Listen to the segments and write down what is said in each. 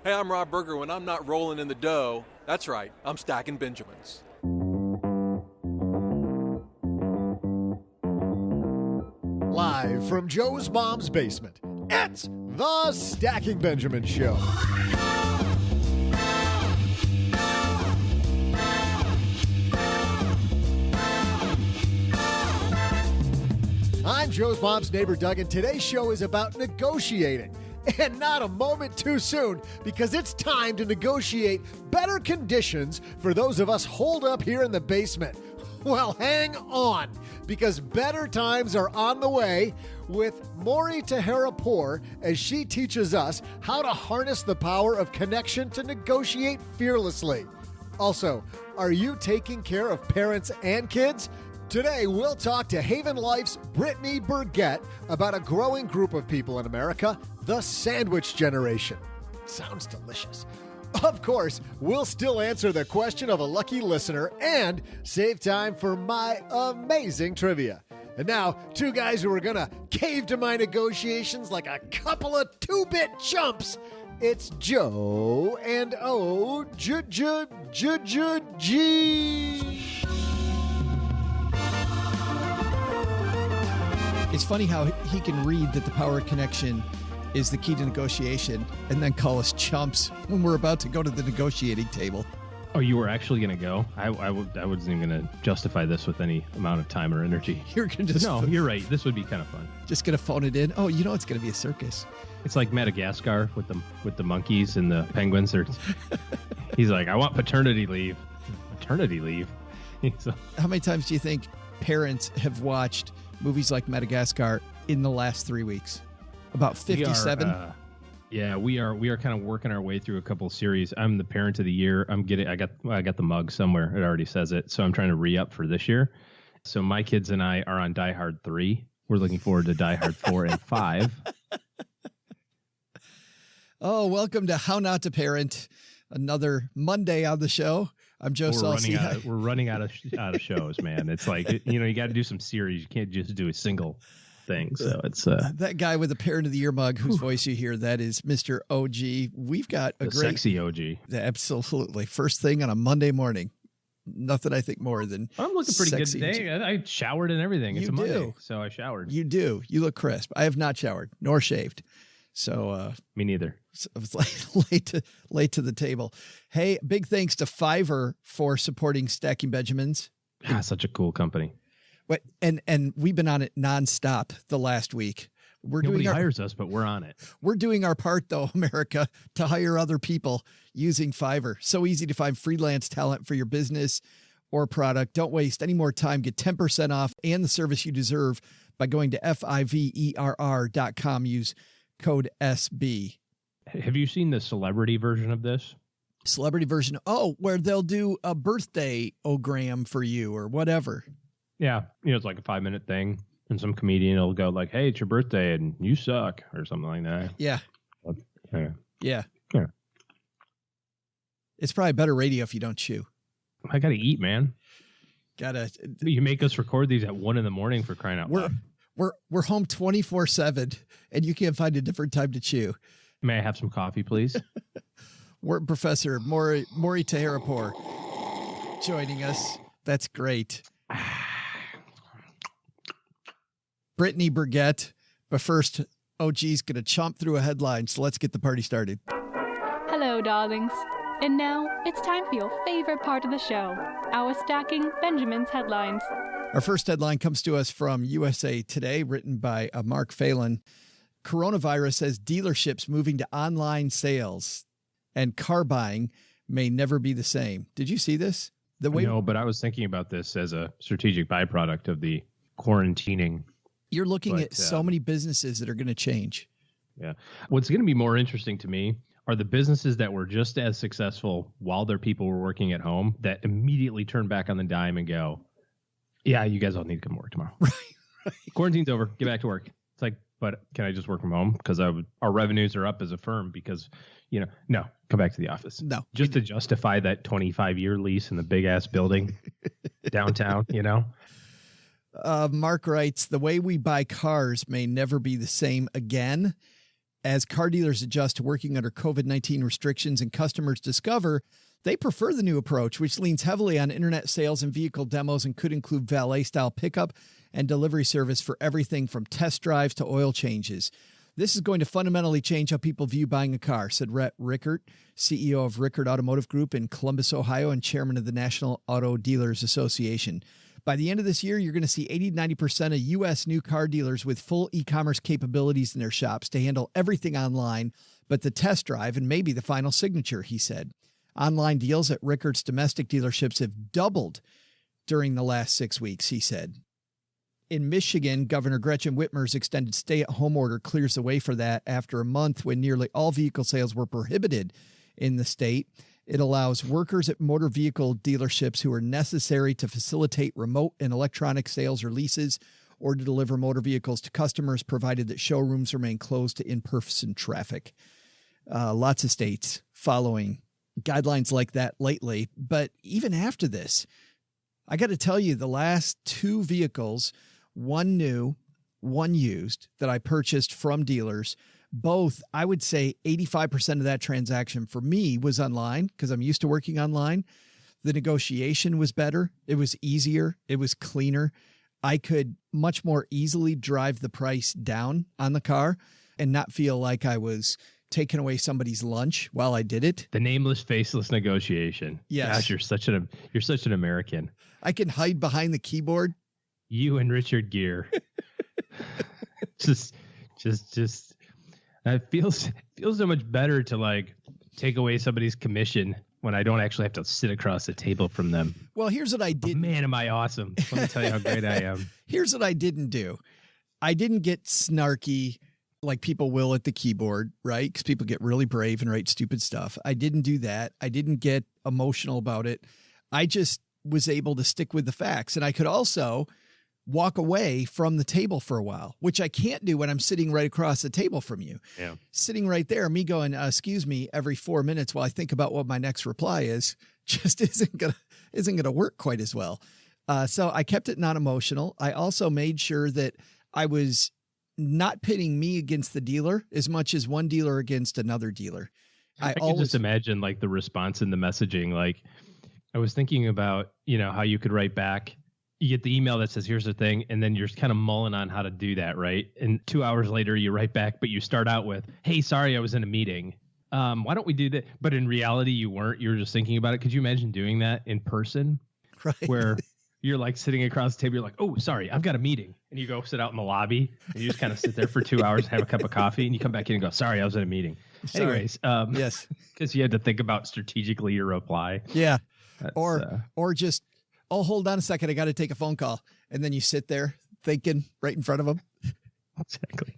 Hey, I'm Rob Berger. When I'm not rolling in the dough, that's right, I'm stacking Benjamins. Live from Joe's mom's basement, it's the Stacking Benjamin Show. I'm Joe's mom's neighbor, Doug, and today's show is about negotiating. And not a moment too soon, because it's time to negotiate better conditions for those of us holed up here in the basement. Well, hang on, because better times are on the way with Mori Taheripour as she teaches us how to harness the power of connection to negotiate fearlessly. Also, are you taking care of parents and kids? Today, we'll talk to Haven Life's Brittany Burgett about a growing group of people in America, the sandwich generation. Sounds delicious. Of course, we'll still answer the question of a lucky listener and save time for my amazing trivia. And now, two guys who are going to cave to my negotiations like a couple of two-bit chumps. It's Joe and O-G. It's funny how he can read that the power of connection is the key to negotiation and then call us chumps when we're about to go to the negotiating table. Oh, you were actually going to go? I wasn't even going to justify this with any amount of time or energy. You're going to just... No, you're right. This would be kind of fun. Just going to phone it in. Oh, you know it's going to be a circus. It's like Madagascar with the monkeys and the penguins. He's like, I want paternity leave. Paternity leave? How many times do you think parents have watched movies like Madagascar in the last 3 weeks? About 57. We are kind of working our way through a couple series. I'm the parent of the year. I got the mug somewhere. It already says it. So I'm trying to re-up for this year. So my kids and I are on Die Hard 3. We're looking forward to Die Hard 4 and 5. Oh, welcome to How Not to Parent. Another Monday on the show. I'm Joe Salsi. We're running out of shows, man. It's like, you got to do some series. You can't just do a single thing. So it's that guy with the Parent of the Year mug whose voice you hear, that is Mr. OG. We've got a great sexy OG. Absolutely. First thing on a Monday morning. Nothing I think more than I'm looking pretty good today. I showered and everything. It's a Monday, so I showered. You do. You look crisp. I have not showered nor shaved. So me neither. I was late to the table. Hey, big thanks to Fiverr for supporting Stacking Benjamins. Such a cool company. But and we've been on it nonstop the last week. Nobody hires us, but we're on it. We're doing our part, though, America, to hire other people using Fiverr. So easy to find freelance talent for your business or product. Don't waste any more time. Get 10% off and the service you deserve by going to fiverr.com. Use code SB. Have you seen the celebrity version of this? Celebrity version? Oh, where they'll do a birthday ogram for you or whatever. Yeah. It's like a 5-minute thing. And some comedian will go like, hey, it's your birthday and you suck or something like that. Yeah. Yeah. It's probably better radio if you don't chew. I got to eat, man. You make us record these at 1 a.m. for crying out loud. We're home 24/7 and you can't find a different time to chew. May I have some coffee, please? We're Professor Mori Taheripour joining us. That's great. Brittany Burgett, but first, OG's going to chomp through a headline, so let's get the party started. Hello, darlings. And now, it's time for your favorite part of the show, our Stacking Benjamin's headlines. Our first headline comes to us from USA Today, written by Mark Phelan. Coronavirus has dealerships moving to online sales, and car buying may never be the same. Did you see this? No, but I was thinking about this as a strategic byproduct of the quarantining. You're looking at so many businesses that are going to change. Yeah. What's going to be more interesting to me are the businesses that were just as successful while their people were working at home that immediately turn back on the dime and go, yeah, you guys all need to come work tomorrow. Right. Quarantine's over. Get back to work. It's like, but can I just work from home? Because our revenues are up as a firm because, no, come back to the office. No. Just to justify that 25-year lease in the big-ass building downtown, Mark writes, the way we buy cars may never be the same again. As car dealers adjust to working under COVID-19 restrictions and customers discover they prefer the new approach, which leans heavily on internet sales and vehicle demos and could include valet-style pickup and delivery service for everything from test drives to oil changes. This is going to fundamentally change how people view buying a car, said Rhett Rickert, CEO of Rickert Automotive Group in Columbus, Ohio, and chairman of the National Auto Dealers Association. By the end of this year, you're going to see 80-90% of U.S. new car dealers with full e-commerce capabilities in their shops to handle everything online, but the test drive and maybe the final signature, he said. Online deals at Rickert's domestic dealerships have doubled during the last 6 weeks, he said. In Michigan, Governor Gretchen Whitmer's extended stay-at-home order clears the way for that after a month when nearly all vehicle sales were prohibited in the state. It allows workers at motor vehicle dealerships who are necessary to facilitate remote and electronic sales or leases or to deliver motor vehicles to customers, provided that showrooms remain closed to in-person traffic. Lots of states following guidelines like that lately. But even after this, I got to tell you, the last two vehicles, one new, one used, that I purchased from dealers, both, I would say 85% of that transaction for me was online because I'm used to working online. The negotiation was better. It was easier. It was cleaner. I could much more easily drive the price down on the car and not feel like I was taking away somebody's lunch while I did it. The nameless, faceless negotiation. Yes. Gosh, you're such an American. I can hide behind the keyboard. You and Richard Gere. just it feels so much better to like take away somebody's commission when I don't actually have to sit across the table from them. Well, here's what I did. Oh, man, am I awesome. Let me tell you how great I am. Here's what I didn't do. I didn't get snarky like people will at the keyboard, right? Because people get really brave and write stupid stuff. I didn't do that. I didn't get emotional about it. I just was able to stick with the facts. And I could also walk away from the table for a while, which I can't do when I'm sitting right across the table from you. Yeah. Sitting right there, me going, excuse me, every 4 minutes while I think about what my next reply is, just isn't gonna work quite as well. So I kept it non-emotional. I also made sure that I was not pitting me against the dealer as much as one dealer against another dealer. I can just imagine like the response in the messaging. Like I was thinking about, how you could write back. You get the email that says, here's the thing. And then you're kind of mulling on how to do that. Right. And 2 hours later, you write back, but you start out with, hey, sorry, I was in a meeting. Why don't we do that? But in reality, you weren't. You were just thinking about it. Could you imagine doing that in person? Right. Where you're like sitting across the table. You're like, oh, sorry, I've got a meeting. And you go sit out in the lobby and you just kind of sit there for 2 hours and have a cup of coffee. And you come back in and go, sorry, I was at a meeting. Sorry. Anyways. Yes. Because you had to think about strategically your reply. Yeah. That's, Or just, oh, hold on a second. I got to take a phone call. And then you sit there thinking right in front of them. Exactly.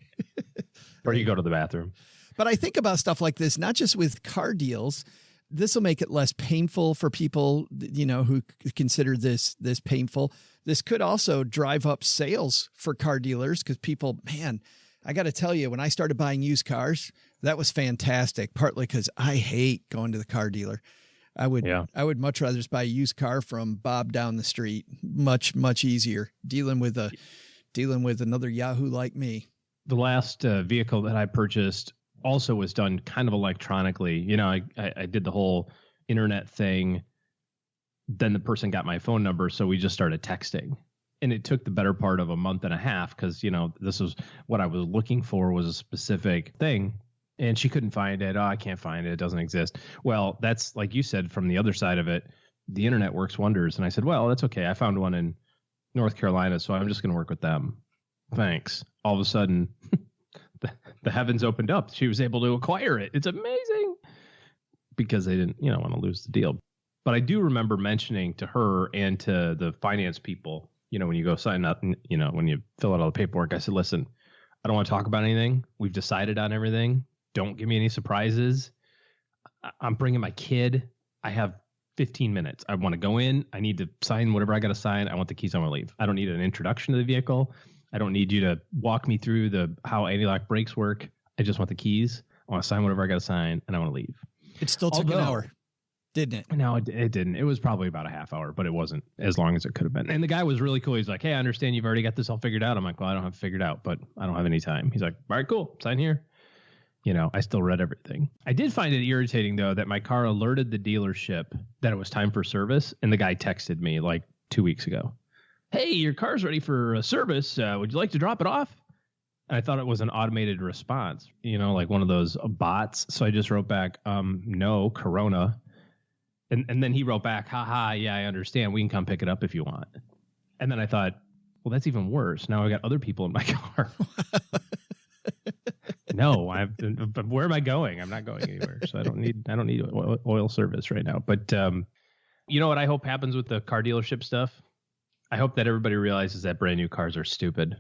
Or you go to the bathroom. But I think about stuff like this, not just with car deals. This will make it less painful for people, who consider this painful. This could also drive up sales for car dealers because people, man, I got to tell you, when I started buying used cars, that was fantastic. Partly because I hate going to the car dealer. I would much rather just buy a used car from Bob down the street. Much, much easier dealing with another Yahoo like me. The last vehicle that I purchased also was done kind of electronically. I did the whole internet thing. Then the person got my phone number. So we just started texting, and it took the better part of a month and a half. Cause this was what I was looking for, was a specific thing. And she couldn't find it. Oh, I can't find it. It doesn't exist. Well, that's like you said, from the other side of it, the internet works wonders. And I said, well, that's okay. I found one in North Carolina, so I'm just going to work with them. Thanks. All of a sudden, the heavens opened up. She was able to acquire it. It's amazing, because they didn't, want to lose the deal. But I do remember mentioning to her and to the finance people, when you go sign up, when you fill out all the paperwork, I said, listen, I don't want to talk about anything. We've decided on everything. Don't give me any surprises. I'm bringing my kid. I have 15 minutes. I want to go in. I need to sign whatever I got to sign. I want the keys. I want to leave. I don't need an introduction to the vehicle. I don't need you to walk me through how anti-lock brakes work. I just want the keys. I want to sign whatever I got to sign, and I want to leave. It still took an hour, didn't it? No, it didn't. It was probably about a half hour, but it wasn't as long as it could have been. And the guy was really cool. He's like, hey, I understand you've already got this all figured out. I'm like, well, I don't have it figured out, but I don't have any time. He's like, all right, cool. Sign here. I still read everything. I did find it irritating, though, that my car alerted the dealership that it was time for service. And the guy texted me like 2 weeks ago. Hey, your car's ready for service. Would you like to drop it off? And I thought it was an automated response, like one of those bots. So I just wrote back, no, Corona. And then he wrote back, haha, yeah, I understand. We can come pick it up if you want. And then I thought, well, that's even worse. Now I got other people in my car. No, where am I going? I'm not going anywhere. So I don't need oil service right now. But you know what I hope happens with the car dealership stuff? I hope that everybody realizes that brand new cars are stupid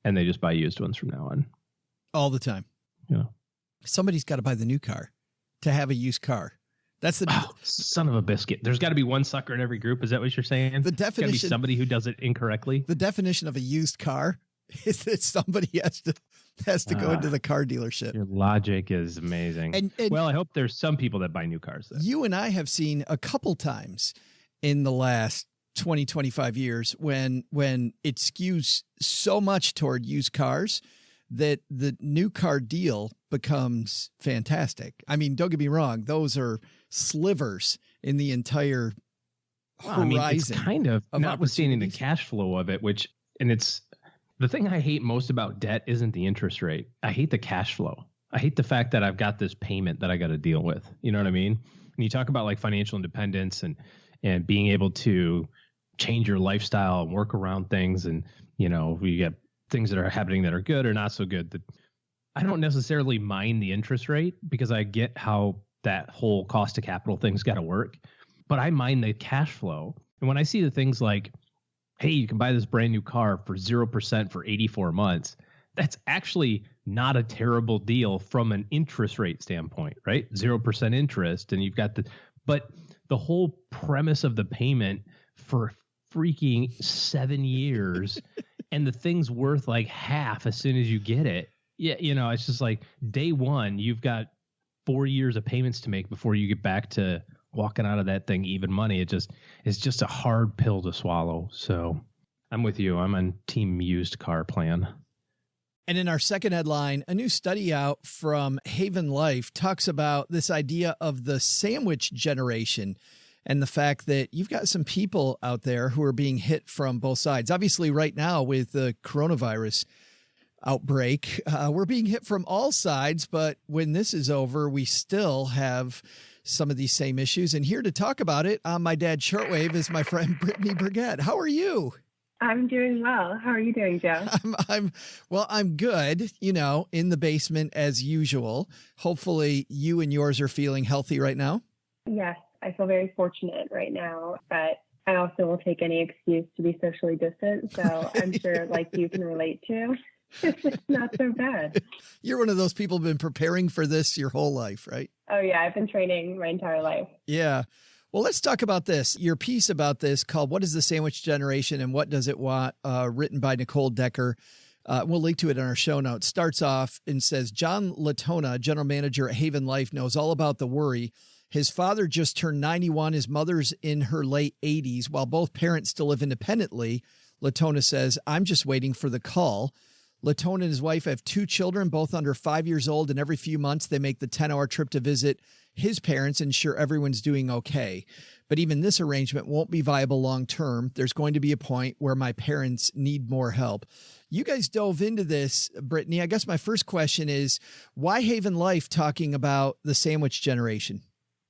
and they just buy used ones from now on. All the time. Yeah. Somebody's got to buy the new car to have a used car. That's the son of a biscuit. There's got to be one sucker in every group. Is that what you're saying? The definition. Got to be somebody who does it incorrectly. The definition of a used car is that somebody has to go into the car dealership. Your logic is amazing. And well, I hope there's some people that buy new cars then. You and I have seen a couple times in the last 20, 25 years when it skews so much toward used cars that the new car deal becomes fantastic. I mean, don't get me wrong. Those are slivers in the entire horizon. I mean, it's kind of notwithstanding the cash flow of it, it's the thing I hate most about debt isn't the interest rate. I hate the cash flow. I hate the fact that I've got this payment that I got to deal with. You know what I mean? And you talk about like financial independence and being able to change your lifestyle and work around things. And, we get things that are happening that are good or not so good. I don't necessarily mind the interest rate because I get how that whole cost of capital thing's got to work, but I mind the cash flow. And when I see the things like, hey, you can buy this brand new car for 0% for 84 months, that's actually not a terrible deal from an interest rate standpoint, right? 0% interest. And you've got but the whole premise of the payment for freaking 7 years and the thing's worth like half as soon as you get it. Yeah. It's just like day one, you've got 4 years of payments to make before you get back to walking out of that thing even money. It's just a hard pill to swallow. So I'm with you. I'm on team used car plan. And in our second headline, a new study out from Haven Life talks about this idea of the sandwich generation and the fact that you've got some people out there who are being hit from both sides. Obviously, right now with the coronavirus outbreak, we're being hit from all sides. But when this is over, we still have some of these same issues. And here to talk about it on my dad's shortwave is my friend Brittany Burgett. How are you? I'm doing well. How are you doing, Joe? I'm good, in the basement as usual. Hopefully you and yours are feeling healthy right now. Yes, I feel very fortunate right now, but I also will take any excuse to be socially distant. So I'm sure like you can relate to. It's not so bad. You're one of those people who've been preparing for this your whole life, right? Oh, yeah. I've been training my entire life. Yeah. Well, let's talk about this. Your piece about this called What is the Sandwich Generation and What Does It Want? Written by Nicole Decker. We'll link to it in our show notes. Starts off and says, John Latona, general manager at Haven Life, knows all about the worry. His father just turned 91. His mother's in her late 80s. While both parents still live independently, Latona says, I'm just waiting for the call. Latona and his wife have 2 children, both under 5 years old, and every few months they make the 10-hour trip to visit his parents and ensure everyone's doing okay. But even this arrangement won't be viable long term. There's going to be a point where my parents need more help. You guys dove into this, Brittany. I guess my first question is, why Haven Life talking about the sandwich generation?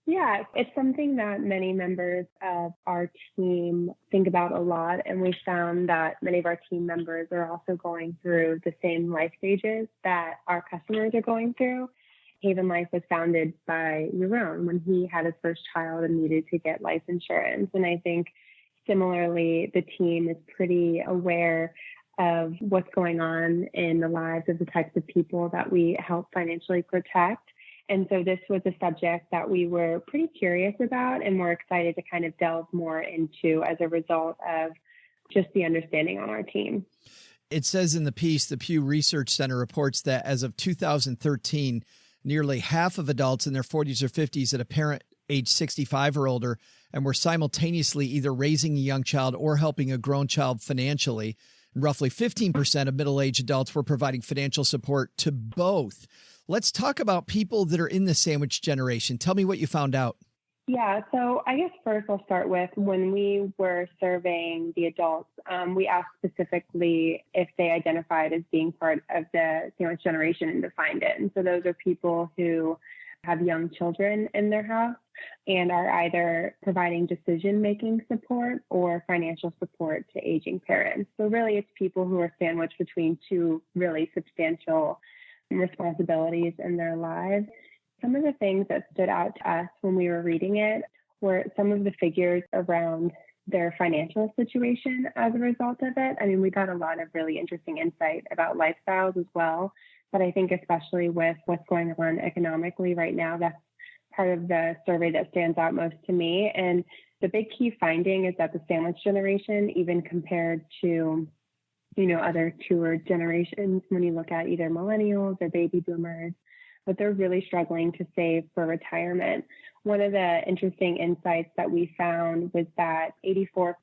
Yeah, it's something that many members of our team think about a lot. And we found that many of our team members are also going through the same life stages that our customers are going through. Haven Life was founded by Yaron when he had his first child and needed to get life insurance. And I think similarly, the team is pretty aware of what's going on in the lives of the types of people that we help financially protect. And so this was a subject that we were pretty curious about and we're excited to kind of delve more into as a result of just the understanding on our team. It says in the piece, the Pew Research Center reports that as of 2013, nearly half of adults in their 40s or 50s at a parent age 65 or older and were simultaneously either raising a young child or helping a grown child financially. Roughly 15% of middle-aged adults were providing financial support to both. Let's talk about people that are in the sandwich generation. Tell me what you found out. Yeah, so I guess first I'll start with when we were surveying the adults, we asked specifically if they identified as being part of the sandwich generation and defined it. And so those are people who have young children in their house and are either providing decision-making support or financial support to aging parents. So really it's people who are sandwiched between two really substantial responsibilities in their lives. Some of the things that stood out to us when we were reading it were some of the figures around their financial situation as a result of it. I mean, we got a lot of really interesting insight about lifestyles as well. But I think especially with what's going on economically right now, that's part of the survey that stands out most to me. And the big key finding is that the sandwich generation, even compared to, other newer generations, when you look at either millennials or baby boomers, but they're really struggling to save for retirement. One of the interesting insights that we found was that 84%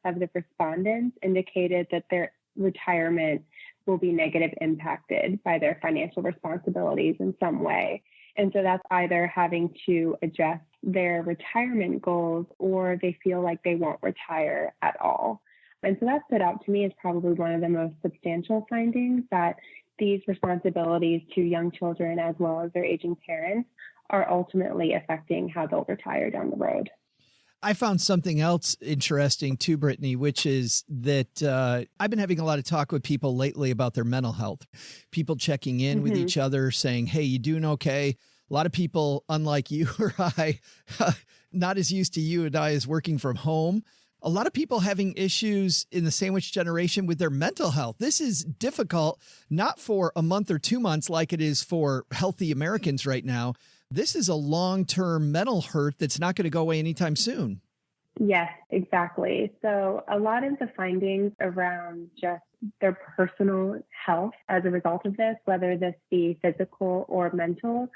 of the respondents indicated that their retirement will be negative impacted by their financial responsibilities in some way. And so that's either having to adjust their retirement goals or they feel like they won't retire at all. And so that stood out to me as probably one of the most substantial findings, that these responsibilities to young children as well as their aging parents are ultimately affecting how they'll retire down the road. I found something else interesting too, Brittany, which is that I've been having a lot of talk with people lately about their mental health. People checking in with each other saying, hey, you doing okay? A lot of people, unlike you or I, not as used to you and I as working from home. A lot of people having issues in the sandwich generation with their mental health. This is difficult, not for a month or 2 months like it is for healthy Americans right now. This is a long-term mental hurt that's not going to go away anytime soon. Yes, exactly. So a lot of the findings around just their personal health as a result of this, whether this be physical or mental,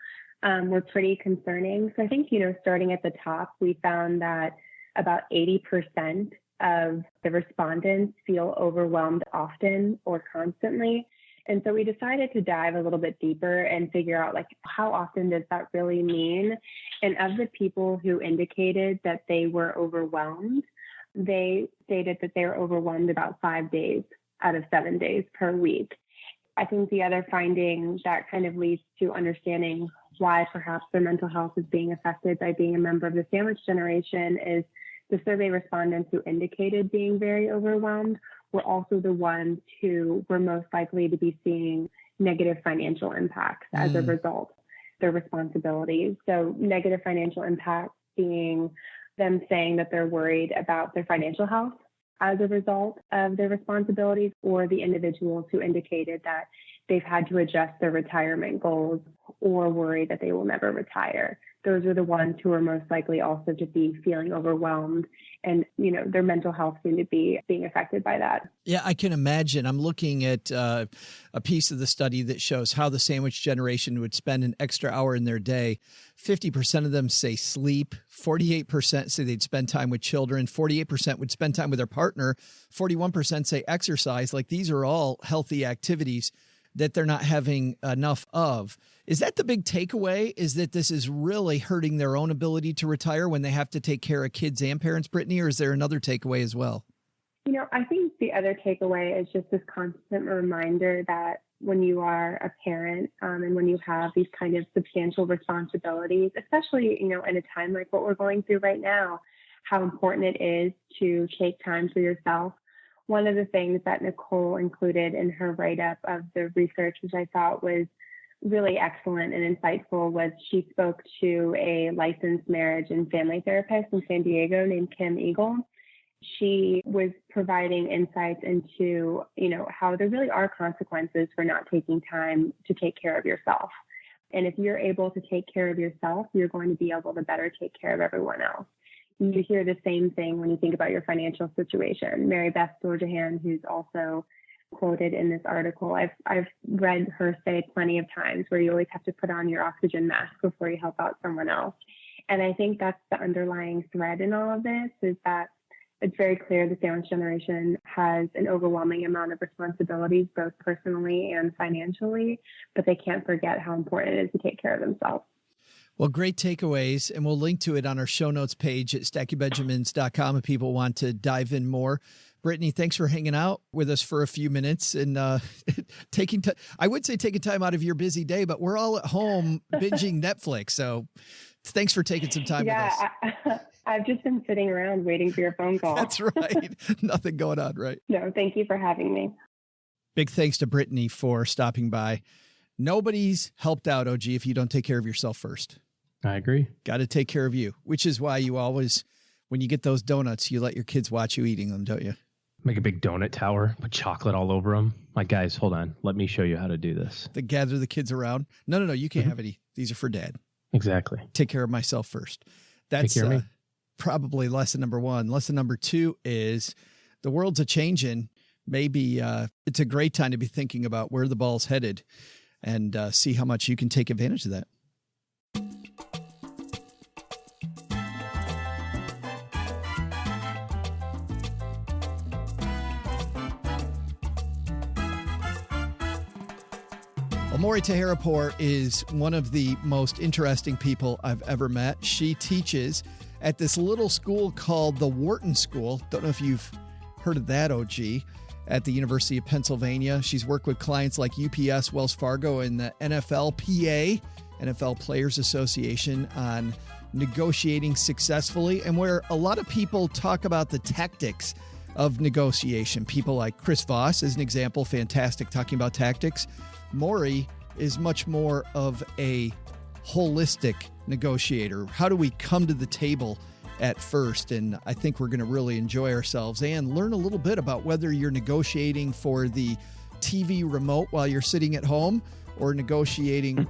were pretty concerning. So I think, starting at the top, we found that about 80% of the respondents feel overwhelmed often or constantly. And so we decided to dive a little bit deeper and figure out how often does that really mean? And of the people who indicated that they were overwhelmed, they stated that they were overwhelmed about 5 days out of 7 days per week. I think the other finding that kind of leads to understanding why perhaps their mental health is being affected by being a member of the sandwich generation is the survey respondents who indicated being very overwhelmed were also the ones who were most likely to be seeing negative financial impacts as a result of their responsibilities. So negative financial impacts being them saying that they're worried about their financial health as a result of their responsibilities, or the individuals who indicated that they've had to adjust their retirement goals or worry that they will never retire. Those are the ones who are most likely also to be feeling overwhelmed, and their mental health seem to be being affected by that. Yeah, I can imagine. I'm looking at a piece of the study that shows how the sandwich generation would spend an extra hour in their day. 50% of them say sleep. 48% say they'd spend time with children. 48% would spend time with their partner. 41% say exercise. These are all healthy activities that they're not having enough of. Is that the big takeaway, is that this is really hurting their own ability to retire when they have to take care of kids and parents, Brittany, or is there another takeaway as well? I think the other takeaway is just this constant reminder that when you are a parent and when you have these kind of substantial responsibilities, especially, in a time like what we're going through right now, how important it is to take time for yourself. One of the things that Nicole included in her write-up of the research, which I thought was really excellent and insightful, was she spoke to a licensed marriage and family therapist in San Diego named Kim Eagle. She was providing insights into, how there really are consequences for not taking time to take care of yourself. And if you're able to take care of yourself, you're going to be able to better take care of everyone else. You hear the same thing when you think about your financial situation. Mary Beth Dorjahan, who's also quoted in this article, I've read her say plenty of times where you always have to put on your oxygen mask before you help out someone else. And I think that's the underlying thread in all of this, is that It's very clear the sandwich generation has an overwhelming amount of responsibilities, both personally and financially, but they can't forget how important it is to take care of themselves. Well, great takeaways, and we'll link to it on our show notes page at stackingbenjamins.com if people want to dive in more. Brittany, thanks for hanging out with us for a few minutes and taking time out of your busy day, but we're all at home binging Netflix. So thanks for taking some time with us. I've just been sitting around waiting for your phone call. That's right. Nothing going on, right? No, thank you for having me. Big thanks to Brittany for stopping by. Nobody's helped out, OG, if you don't take care of yourself first. I agree. Got to take care of you, which is why you always, when you get those donuts, you let your kids watch you eating them, don't you? Make a big donut tower, put chocolate all over them. Like, guys, hold on. Let me show you how to do this. To gather the kids around. No, you can't have any. These are for dad. Exactly. Take care of myself first. That's take care of me. Probably lesson number one. Lesson number two is the world's a-changing. Maybe it's a great time to be thinking about where the ball's headed and see how much you can take advantage of that. Mori Taheripour is one of the most interesting people I've ever met. She teaches at this little school called the Wharton School. Don't know if you've heard of that, OG, at the University of Pennsylvania. She's worked with clients like UPS, Wells Fargo, and the NFLPA, NFL Players Association, on negotiating successfully, and where a lot of people talk about the tactics of negotiation. People like Chris Voss, as an example, fantastic talking about tactics. Mori is much more of a holistic negotiator. How do we come to the table at first? And I think we're going to really enjoy ourselves and learn a little bit about whether you're negotiating for the TV remote while you're sitting at home, or negotiating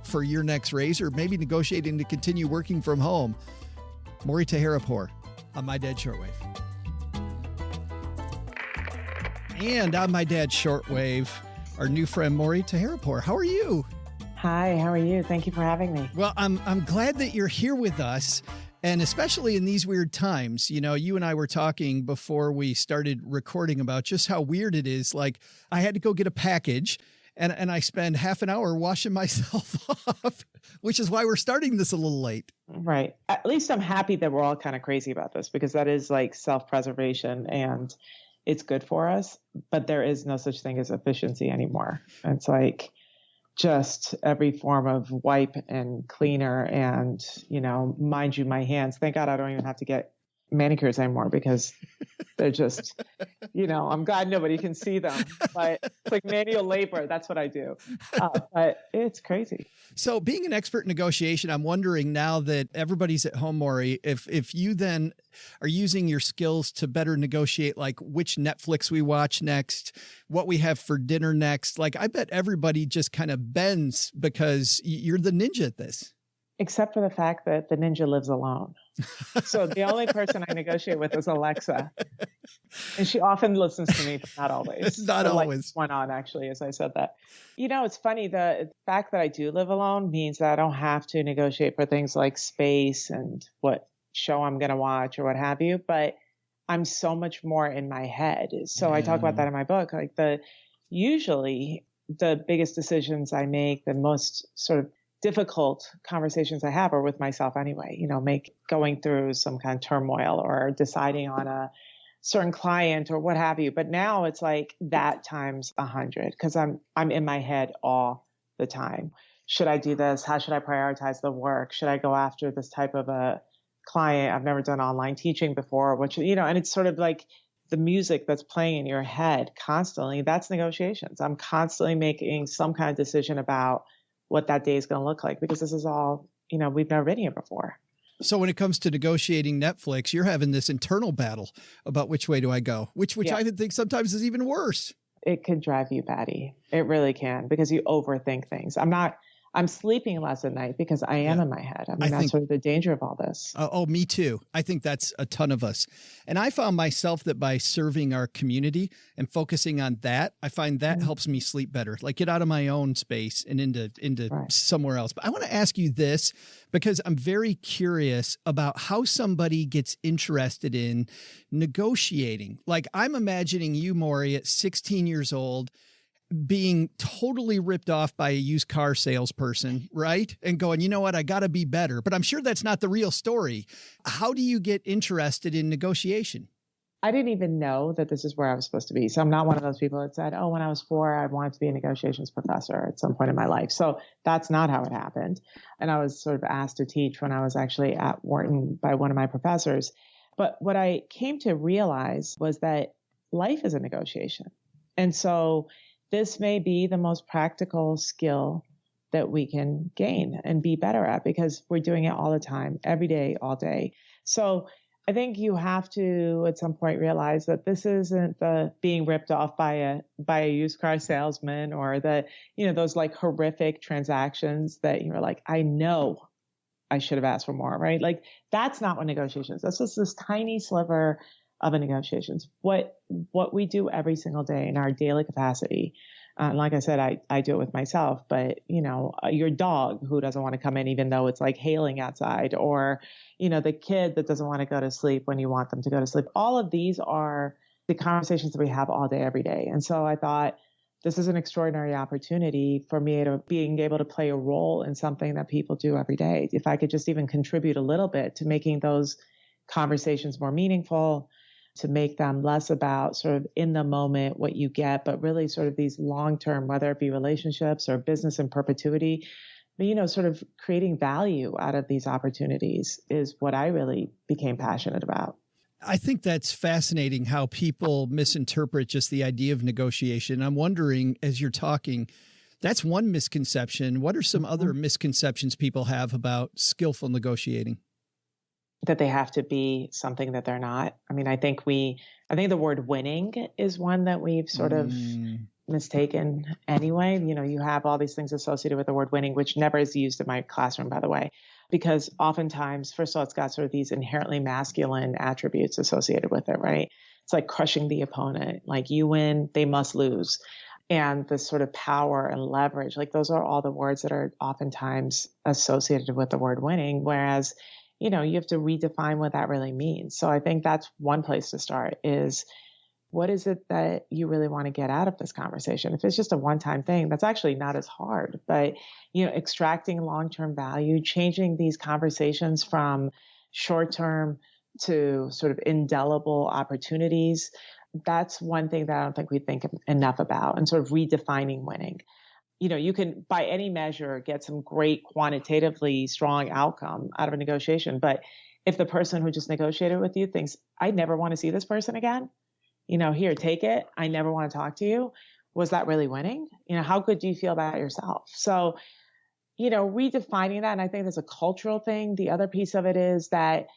for your next raise, or maybe negotiating to continue working from home. Mori Taheripour on My Dad's Shortwave. And on My Dad's Shortwave, our new friend, Mori Taheripour. How are you? Hi, how are you? Thank you for having me. Well, I'm glad that you're here with us, and especially in these weird times. You know, you and I were talking before we started recording about just how weird it is. Like, I had to go get a package, and I spend half an hour washing myself off, which is why we're starting this a little late. Right. At least I'm happy that we're all kind of crazy about this, because that is like self-preservation and it's good for us, but there is no such thing as efficiency anymore. It's like just every form of wipe and cleaner and, mind you, my hands. Thank God I don't even have to get manicures anymore, because they're just, I'm glad nobody can see them, but it's like manual labor. That's what I do. But it's crazy. So being an expert in negotiation, I'm wondering, now that everybody's at home, Mori, if you then are using your skills to better negotiate, like which Netflix we watch next, what we have for dinner next. Like, I bet everybody just kind of bends because you're the ninja at this. Except for the fact that the ninja lives alone. So the only person I negotiate with is Alexa. And she often listens to me, but not always. Not so always. Went on, actually, as I said that. It's funny. The fact that I do live alone means that I don't have to negotiate for things like space and what show I'm going to watch or what have you. But I'm so much more in my head. So I talk about that in my book. Like, usually the biggest decisions I make, the most sort of difficult conversations I have are with myself anyway, going through some kind of turmoil or deciding on a certain client or what have you. But now it's like that times 100, because I'm in my head all the time. Should I do this? How should I prioritize the work? Should I go after this type of a client? I've never done online teaching before, and it's sort of like the music that's playing in your head constantly. That's negotiations. I'm constantly making some kind of decision about what that day is going to look like, because this is all, we've never been here before. So when it comes to negotiating Netflix, you're having this internal battle about which way do I go, which I think sometimes is even worse. It could drive you batty. It really can, because you overthink things. I'm not I'm sleeping less at night because I am in my head. I mean, that's sort of the danger of all this. Oh, me too. I think that's a ton of us. And I found myself that by serving our community and focusing on that, I find that helps me sleep better, like get out of my own space and into somewhere else. But I want to ask you this because I'm very curious about how somebody gets interested in negotiating. Like I'm imagining you, Mori, at 16 years old, being totally ripped off by a used car salesperson, right? And going, you know what, I got to be better. But I'm sure that's not the real story. How do you get interested in negotiation? I didn't even know that this is where I was supposed to be. So I'm not one of those people that said, oh, when I was 4, I wanted to be a negotiations professor at some point in my life. So that's not how it happened. And I was sort of asked to teach when I was actually at Wharton by one of my professors. But what I came to realize was that life is a negotiation. And so this may be the most practical skill that we can gain and be better at because we're doing it all the time, every day, all day. So I think you have to at some point realize that this isn't the being ripped off by a used car salesman or those like horrific transactions that you're like, I know I should have asked for more, right? Like that's not what negotiations. That's just this tiny sliver of a negotiations. What we do every single day in our daily capacity. Like I said, I do it with myself, but your dog who doesn't want to come in, even though it's like hailing outside, or, the kid that doesn't want to go to sleep when you want them to go to sleep. All of these are the conversations that we have all day, every day. And so I thought this is an extraordinary opportunity for me to being able to play a role in something that people do every day. If I could just even contribute a little bit to making those conversations more meaningful, to make them less about sort of in the moment what you get, but really sort of these long-term, whether it be relationships or business in perpetuity, sort of creating value out of these opportunities is what I really became passionate about. I think that's fascinating how people misinterpret just the idea of negotiation. I'm wondering, as you're talking, that's one misconception. What are some other misconceptions people have about skillful negotiating? That they have to be something that they're not. I mean, I think the word winning is one that we've sort of mistaken anyway. You have all these things associated with the word winning, which never is used in my classroom, by the way, because oftentimes, first of all, it's got sort of these inherently masculine attributes associated with it, right? It's like crushing the opponent, like you win, they must lose. And this sort of power and leverage, like those are all the words that are oftentimes associated with the word winning, whereas you have to redefine what that really means. So I think that's one place to start is what is it that you really want to get out of this conversation? If it's just a one-time thing, that's actually not as hard, but, extracting long-term value, changing these conversations from short-term to sort of indelible opportunities. That's one thing that I don't think we think enough about, and sort of redefining winning. You can, by any measure, get some great quantitatively strong outcome out of a negotiation. But if the person who just negotiated with you thinks, I never want to see this person again, here, take it. I never want to talk to you. Was that really winning? How good do you feel about yourself? So, redefining that. And I think that's a cultural thing. The other piece of it is that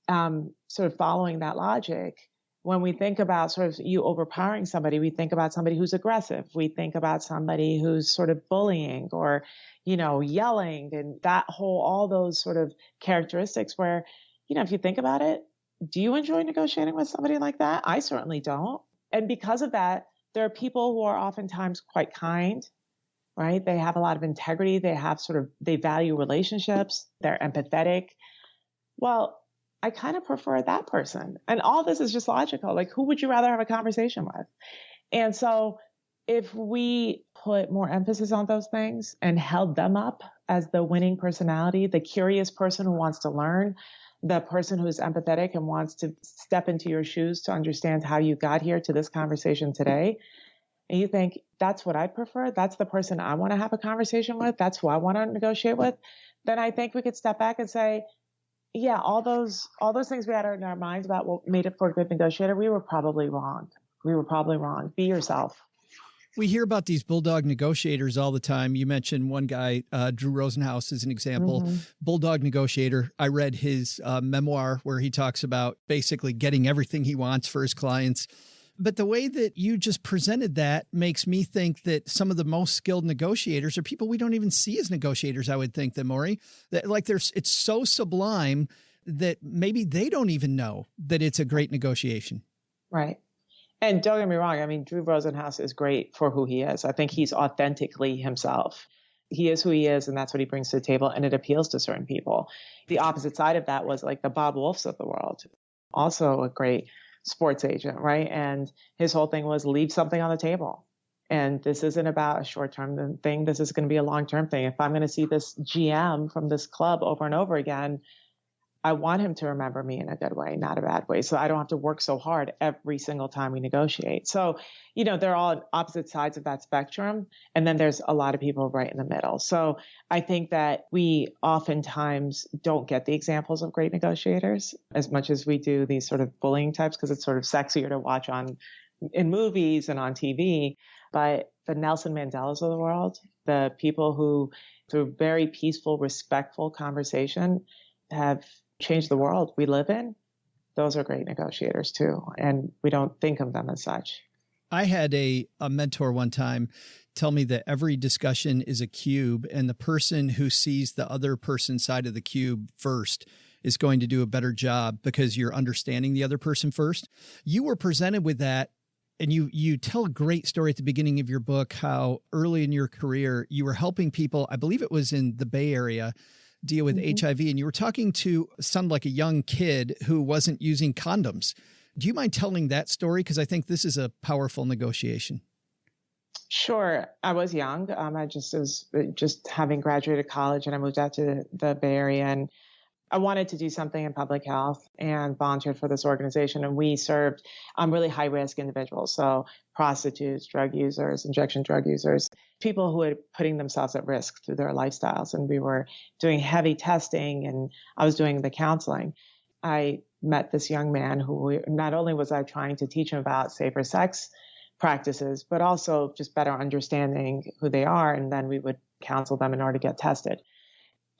sort of following that logic, when we think about sort of you overpowering somebody, we think about somebody who's aggressive. We think about somebody who's sort of bullying or, yelling and all those sort of characteristics where, if you think about it, do you enjoy negotiating with somebody like that? I certainly don't. And because of that, there are people who are oftentimes quite kind, right? They have a lot of integrity. They value relationships. They're empathetic. Well, I kind of prefer that person. And all this is just logical. Like, who would you rather have a conversation with? And so if we put more emphasis on those things and held them up as the winning personality, the curious person who wants to learn, the person who's empathetic and wants to step into your shoes to understand how you got here to this conversation today, and you think, that's what I prefer, that's the person I want to have a conversation with, that's who I want to negotiate with, then I think we could step back and say, yeah, all those things we had in our minds about what made it for a good negotiator, we were probably wrong. Be yourself. We hear about these bulldog negotiators all the time. You mentioned one guy, Drew Rosenhaus, as an example, bulldog negotiator. I read his memoir where he talks about basically getting everything he wants for his clients. But the way that you just presented that makes me think that some of the most skilled negotiators are people we don't even see as negotiators, I would think, that Mori, that like it's so sublime that maybe they don't even know that it's a great negotiation. Right. And don't get me wrong. I mean, Drew Rosenhaus is great for who he is. I think he's authentically himself. He is who he is, and that's what he brings to the table, and it appeals to certain people. The opposite side of that was like the Bob Wolfs of the world, also a great sports agent, right? And his whole thing was leave something on the table. And this isn't about a short-term thing. This is going to be a long-term thing. If I'm going to see this GM from this club over and over again, I want him to remember me in a good way, not a bad way. So I don't have to work so hard every single time we negotiate. So, they're all on opposite sides of that spectrum. And then there's a lot of people right in the middle. So I think that we oftentimes don't get the examples of great negotiators as much as we do these sort of bullying types, because it's sort of sexier to watch in movies and on TV. But the Nelson Mandelas of the world, the people who through very peaceful, respectful conversation have changed the world we live in, those are great negotiators too. And we don't think of them as such. I had a mentor one time tell me that every discussion is a cube, and the person who sees the other person's side of the cube first is going to do a better job because you're understanding the other person first. You were presented with that, and you tell a great story at the beginning of your book, how early in your career you were helping people, I believe it was in the Bay Area, deal with HIV. And you were talking to someone like a young kid who wasn't using condoms. Do you mind telling that story? Because I think this is a powerful negotiation. Sure. I was young. I was just having graduated college, and I moved out to the Bay Area, and I wanted to do something in public health and volunteered for this organization. And we served really high risk individuals. So prostitutes, drug users, injection drug users, people who were putting themselves at risk through their lifestyles. And we were doing heavy testing, and I was doing the counseling. I met this young man who not only was I trying to teach him about safer sex practices, but also just better understanding who they are. And then we would counsel them in order to get tested.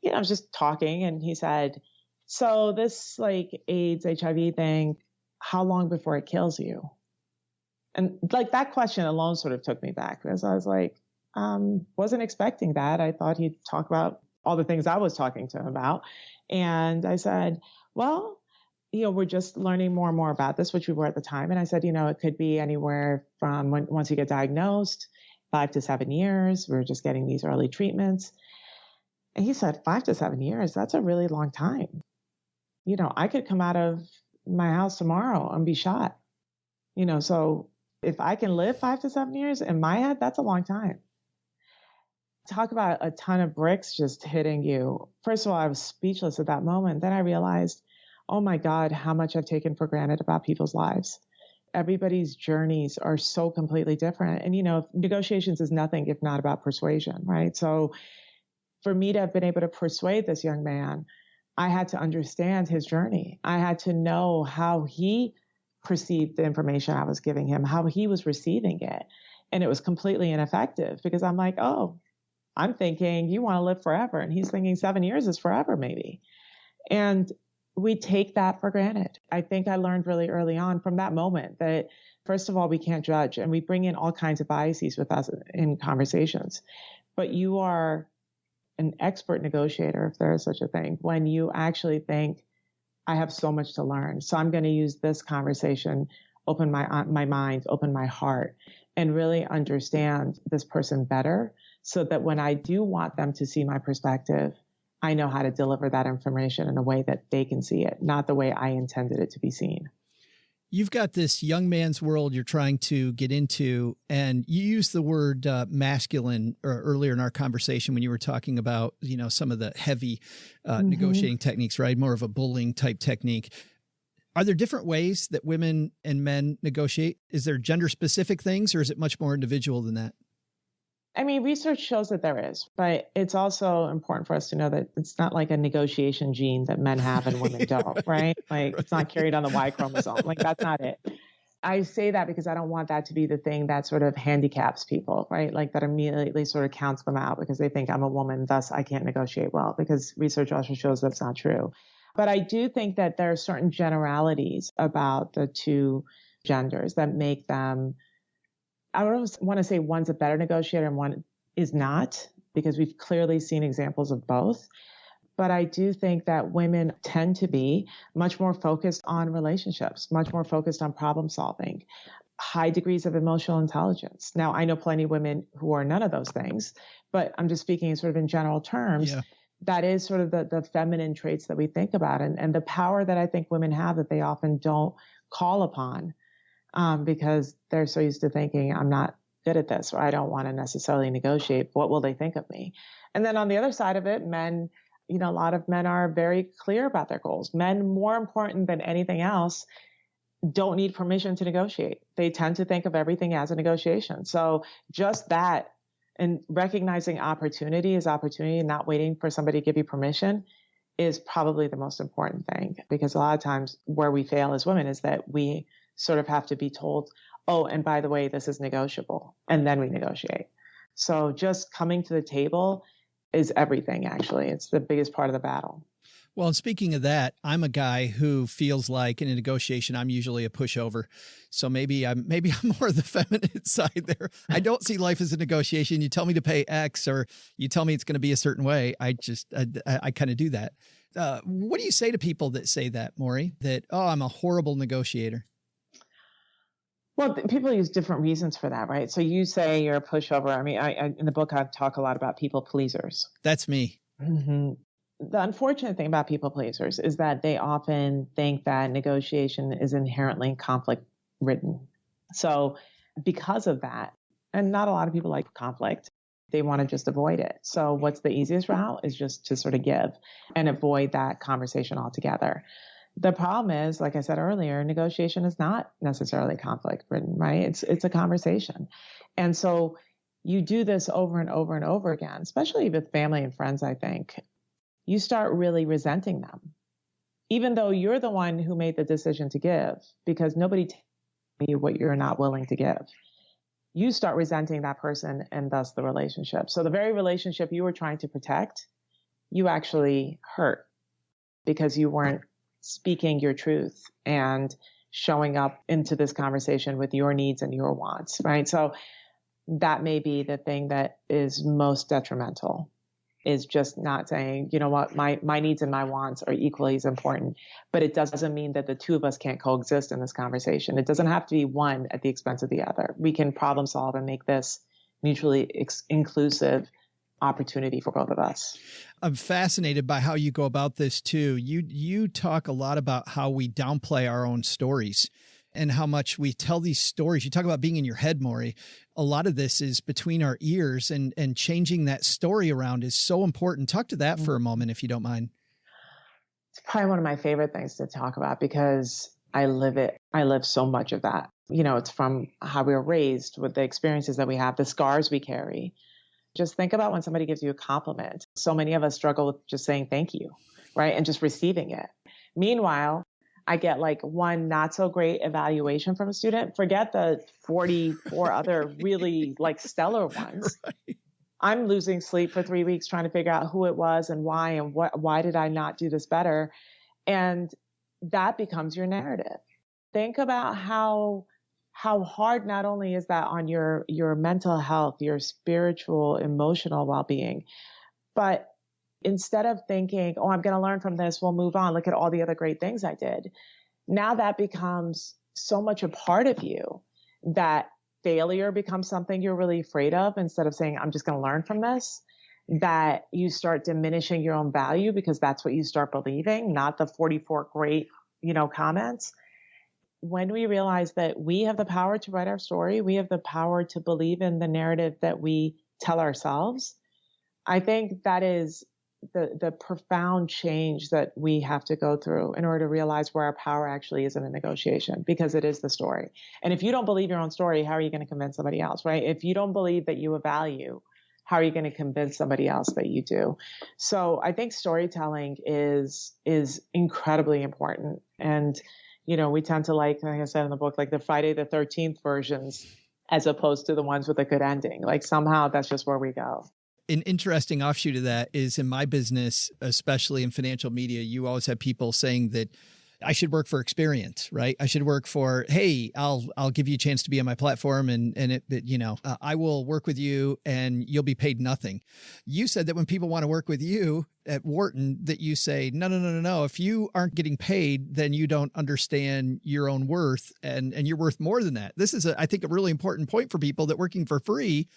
I was just talking, and he said, so this like AIDS, HIV thing, how long before it kills you? And like that question alone sort of took me back, because I was like, wasn't expecting that. I thought he'd talk about all the things I was talking to him about. And I said, well, we're just learning more and more about this, which we were at the time. And I said, it could be anywhere from once you get diagnosed, 5 to 7 years. We're just getting these early treatments. And he said, 5 to 7 years, that's a really long time. I could come out of my house tomorrow and be shot. So if I can live 5 to 7 years, in my head, that's a long time. Talk about a ton of bricks just hitting you. First of all, I was speechless at that moment. Then I realized, oh my God, how much I've taken for granted about people's lives. Everybody's journeys are so completely different. And, negotiations is nothing if not about persuasion, right? So for me to have been able to persuade this young man, I had to understand his journey. I had to know how he perceived the information I was giving him, how he was receiving it. And it was completely ineffective, because I'm like, oh, I'm thinking you want to live forever. And he's thinking 7 years is forever, maybe. And we take that for granted. I think I learned really early on from that moment that, first of all, we can't judge, and we bring in all kinds of biases with us in conversations. But you are an expert negotiator, if there is such a thing, when you actually think, I have so much to learn. So I'm going to use this conversation, open my mind, open my heart, and really understand this person better, so that when I do want them to see my perspective, I know how to deliver that information in a way that they can see it, not the way I intended it to be seen. You've got this young man's world you're trying to get into, and you used the word masculine earlier in our conversation when you were talking about, some of the heavy negotiating techniques, right? More of a bullying type technique. Are there different ways that women and men negotiate? Is there gender specific things, or is it much more individual than that? I mean, research shows that there is, but it's also important for us to know that it's not like a negotiation gene that men have and women don't, right? Like it's not carried on the Y chromosome. Like that's not it. I say that because I don't want that to be the thing that sort of handicaps people, right? Like that immediately sort of counts them out because they think I'm a woman, thus I can't negotiate well, because research also shows that's not true. But I do think that there are certain generalities about the two genders that make them, I don't want to say one's a better negotiator and one is not, because we've clearly seen examples of both. But I do think that women tend to be much more focused on relationships, much more focused on problem solving, high degrees of emotional intelligence. Now, I know plenty of women who are none of those things, but I'm just speaking sort of in general terms. Yeah. That is sort of the feminine traits that we think about, and the power that I think women have that they often don't call upon because they're so used to thinking, I'm not good at this, or I don't want to necessarily negotiate. What will they think of me? And then on the other side of it, men, a lot of men are very clear about their goals. Men, more important than anything else, don't need permission to negotiate. They tend to think of everything as a negotiation. So just that, and recognizing opportunity as opportunity and not waiting for somebody to give you permission is probably the most important thing, because a lot of times where we fail as women is that we sort of have to be told, oh, and by the way, this is negotiable, and then we negotiate. So just coming to the table is everything, actually. It's the biggest part of the battle. Well, and speaking of that, I'm a guy who feels like in a negotiation, I'm usually a pushover. So maybe I'm more the feminine side there. I don't see life as a negotiation. You tell me to pay X or you tell me it's going to be a certain way. I kind of do that. What do you say to people that say that, Mori, that, oh, I'm a horrible negotiator? Well, people use different reasons for that, right? So you say you're a pushover. I mean, I in the book, I talk a lot about people pleasers. That's me. Mm-hmm. The unfortunate thing about people pleasers is that they often think that negotiation is inherently conflict ridden. So because of that, and not a lot of people like conflict, they want to just avoid it. So what's the easiest route is just to sort of give and avoid that conversation altogether. The problem is, like I said earlier, negotiation is not necessarily conflict ridden, right? It's a conversation. And so you do this over and over and over again, especially with family and friends, I think. You start really resenting them, even though you're the one who made the decision to give, because nobody tells you what you're not willing to give. You start resenting that person and thus the relationship. So the very relationship you were trying to protect, you actually hurt because you weren't speaking your truth and showing up into this conversation with your needs and your wants, right? So that may be the thing that is most detrimental, is just not saying, you know what, my needs and my wants are equally as important. But it doesn't mean that the two of us can't coexist in this conversation. It doesn't have to be one at the expense of the other. We can problem solve and make this mutually inclusive opportunity for both of us. I'm fascinated by how you go about this too. You talk a lot about how we downplay our own stories and how much we tell these stories. You talk about being in your head, Mori. A lot of this is between our ears, and changing that story around is so important. Talk to that for a moment, if you don't mind. It's probably one of my favorite things to talk about because I live it. I live so much of that. It's from how we were raised, with the experiences that we have, the scars we carry. Just think about when somebody gives you a compliment. So many of us struggle with just saying thank you, right? And just receiving it. Meanwhile, I get like one not so great evaluation from a student. Forget the 44 other really like stellar ones. Right. I'm losing sleep for 3 weeks trying to figure out who it was and why did I not do this better? And that becomes your narrative. Think about how hard not only is that on your mental health, your spiritual, emotional well-being, but instead of thinking, oh, I'm going to learn from this, we'll move on, look at all the other great things I did. Now that becomes so much a part of you that failure becomes something you're really afraid of, instead of saying, I'm just going to learn from this, that you start diminishing your own value because that's what you start believing, not the 44 great, comments. When we realize that we have the power to write our story, we have the power to believe in the narrative that we tell ourselves, I think that is the profound change that we have to go through in order to realize where our power actually is in a negotiation, because it is the story. And if you don't believe your own story, how are you going to convince somebody else, right? If you don't believe that you have value, how are you going to convince somebody else that you do? So I think storytelling is incredibly important. And we tend to like I said in the book, like the Friday the 13th versions, as opposed to the ones with a good ending. Like somehow that's just where we go. An interesting offshoot of that is in my business, especially in financial media, you always have people saying that I should work for experience, right? I should work for, hey, I'll give you a chance to be on my platform and I will work with you and you'll be paid nothing. You said that when people want to work with you at Wharton, that you say, no. If you aren't getting paid, then you don't understand your own worth and you're worth more than that. This is, I think, a really important point for people that working for free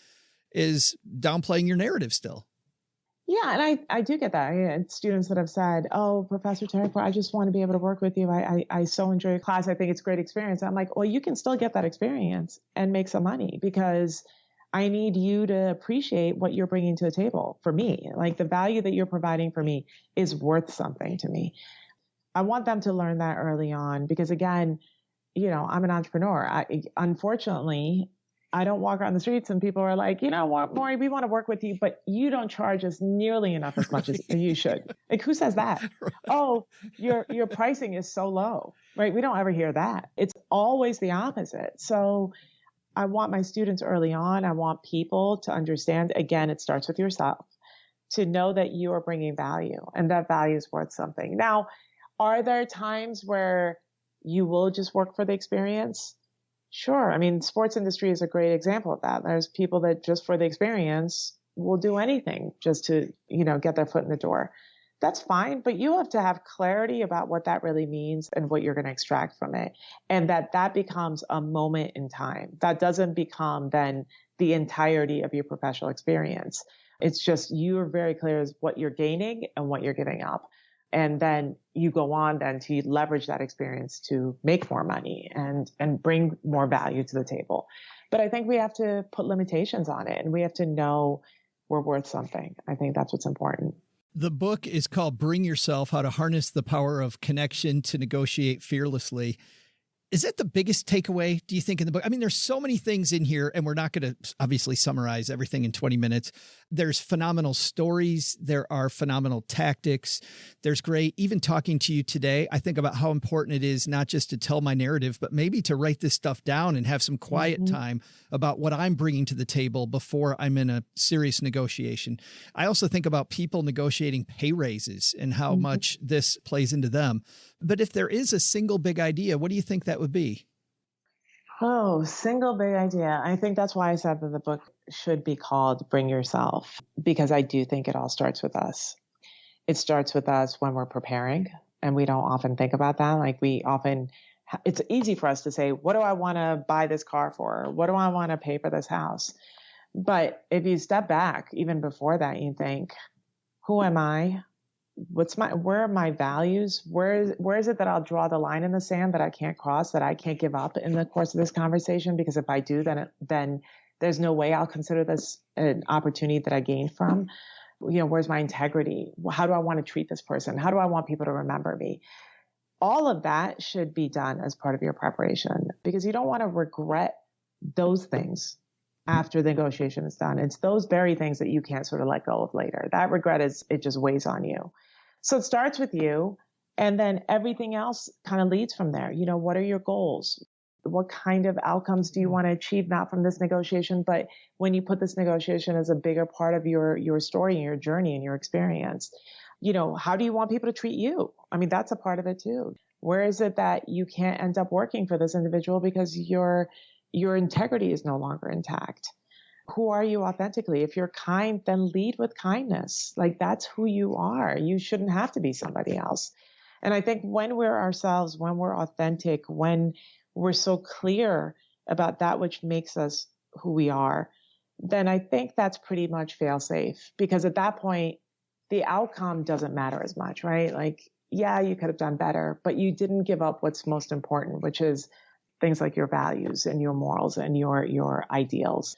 is downplaying your narrative still. Yeah, and I do get that. I had students that have said, oh, Professor Taheripour, I just want to be able to work with you. I so enjoy your class. I think it's a great experience. I'm like, well, you can still get that experience and make some money because I need you to appreciate what you're bringing to the table for me. Like the value that you're providing for me is worth something to me. I want them to learn that early on because, again, I'm an entrepreneur. Unfortunately, I don't walk around the streets and people are like, you know what, Mori, we want to work with you, but you don't charge us nearly enough as much as you should. Like, who says that? Right. Oh, your pricing is so low, right? We don't ever hear that. It's always the opposite. So I want my students early on, I want people to understand, again, it starts with yourself, to know that you are bringing value and that value is worth something. Now, are there times where you will just work for the experience? Sure. I mean, sports industry is a great example of that. There's people that just for the experience will do anything just to, get their foot in the door. That's fine, but you have to have clarity about what that really means and what you're going to extract from it. And that becomes a moment in time. That doesn't become then the entirety of your professional experience. It's just you're very clear as what you're gaining and what you're giving up. And then you go on then to leverage that experience to make more money and bring more value to the table. But I think we have to put limitations on it and we have to know we're worth something. I think that's what's important. The book is called Bring Yourself: How to Harness the Power of Connection to Negotiate Fearlessly. Is that the biggest takeaway, do you think, in the book? I mean, there's so many things in here, and we're not going to obviously summarize everything in 20 minutes. There's phenomenal stories. There are phenomenal tactics. There's great, even talking to you today, I think about how important it is not just to tell my narrative, but maybe to write this stuff down and have some quiet time about what I'm bringing to the table before I'm in a serious negotiation. I also think about people negotiating pay raises and how much this plays into them. But if there is a single big idea, what do you think that would be? Oh, single big idea. I think that's why I said that the book should be called Bring Yourself, because I do think it all starts with us. It starts with us when we're preparing, and we don't often think about that. Like it's easy for us to say, what do I want to buy this car for? What do I want to pay for this house? But if you step back, even before that, you think, who am I? Where are my values? Where is it that I'll draw the line in the sand that I can't cross, that I can't give up in the course of this conversation? Because if I do, then there's no way I'll consider this an opportunity that I gained from. Where's my integrity? How do I want to treat this person? How do I want people to remember me? All of that should be done as part of your preparation because you don't want to regret those things after the negotiation is done. It's those very things that you can't sort of let go of later. That regret it just weighs on you. So it starts with you, and then everything else kind of leads from there. What are your goals? What kind of outcomes do you want to achieve, not from this negotiation, but when you put this negotiation as a bigger part of your story and your journey and your experience? How do you want people to treat you? I mean, that's a part of it too. Where is it that you can't end up working for this individual because your integrity is no longer intact? Who are you authentically? If you're kind, then lead with kindness. Like that's who you are. You shouldn't have to be somebody else. And I think when we're ourselves, when we're authentic, when we're so clear about that which makes us who we are, then I think that's pretty much fail safe, because at that point, the outcome doesn't matter as much, right? Like, yeah, you could have done better, but you didn't give up what's most important, which is things like your values and your morals and your ideals.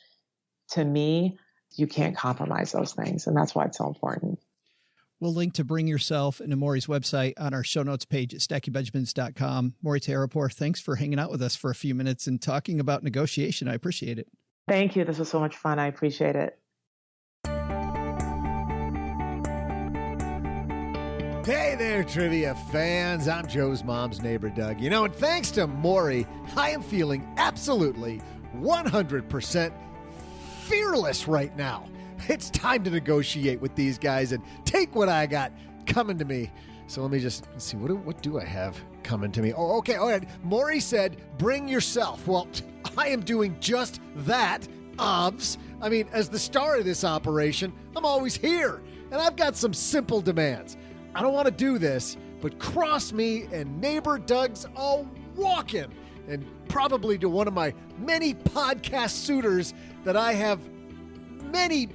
To me, you can't compromise those things. And that's why it's so important. We'll link to Bring Yourself and to Mori's website on our show notes page at stackingbenjamins.com. Mori Taheripour, thanks for hanging out with us for a few minutes and talking about negotiation. I appreciate it. Thank you. This was so much fun. I appreciate it. Hey there, trivia fans. I'm Joe's mom's neighbor, Doug. And thanks to Mori, I am feeling absolutely 100% fearless right now. It's time to negotiate with these guys and take what I got coming to me So let's see, what do I have coming to me? Oh, okay, all right. Maury said, bring yourself. Well, I am doing just that, obvs. I mean, as the star of this operation, I'm always here, and I've got some simple demands. I don't want to do this, but cross me and neighbor Doug's all walking, and probably to one of my many podcast suitors that I have many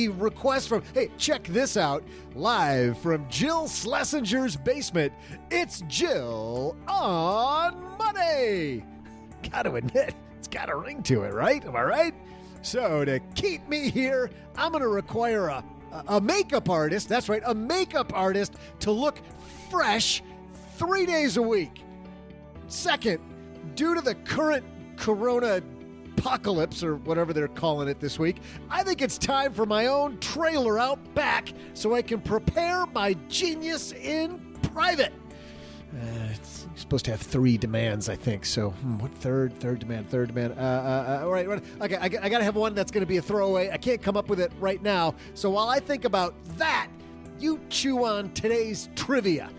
requests from. Hey, check this out. Live from Jill Schlesinger's basement, it's Jill on Monday. Gotta admit, it's got a ring to it, right? Am I right? So to keep me here, I'm going to require a makeup artist. That's right, a makeup artist to look fresh 3 days a week. Second, due to the current corona apocalypse or whatever they're calling it this week, I think it's time for my own trailer out back so I can prepare my genius in private. It's supposed to have 3 demands, I think. So what third demand? All right. Okay, I got to have one that's going to be a throwaway. I can't come up with it right now. So while I think about that, you chew on today's trivia.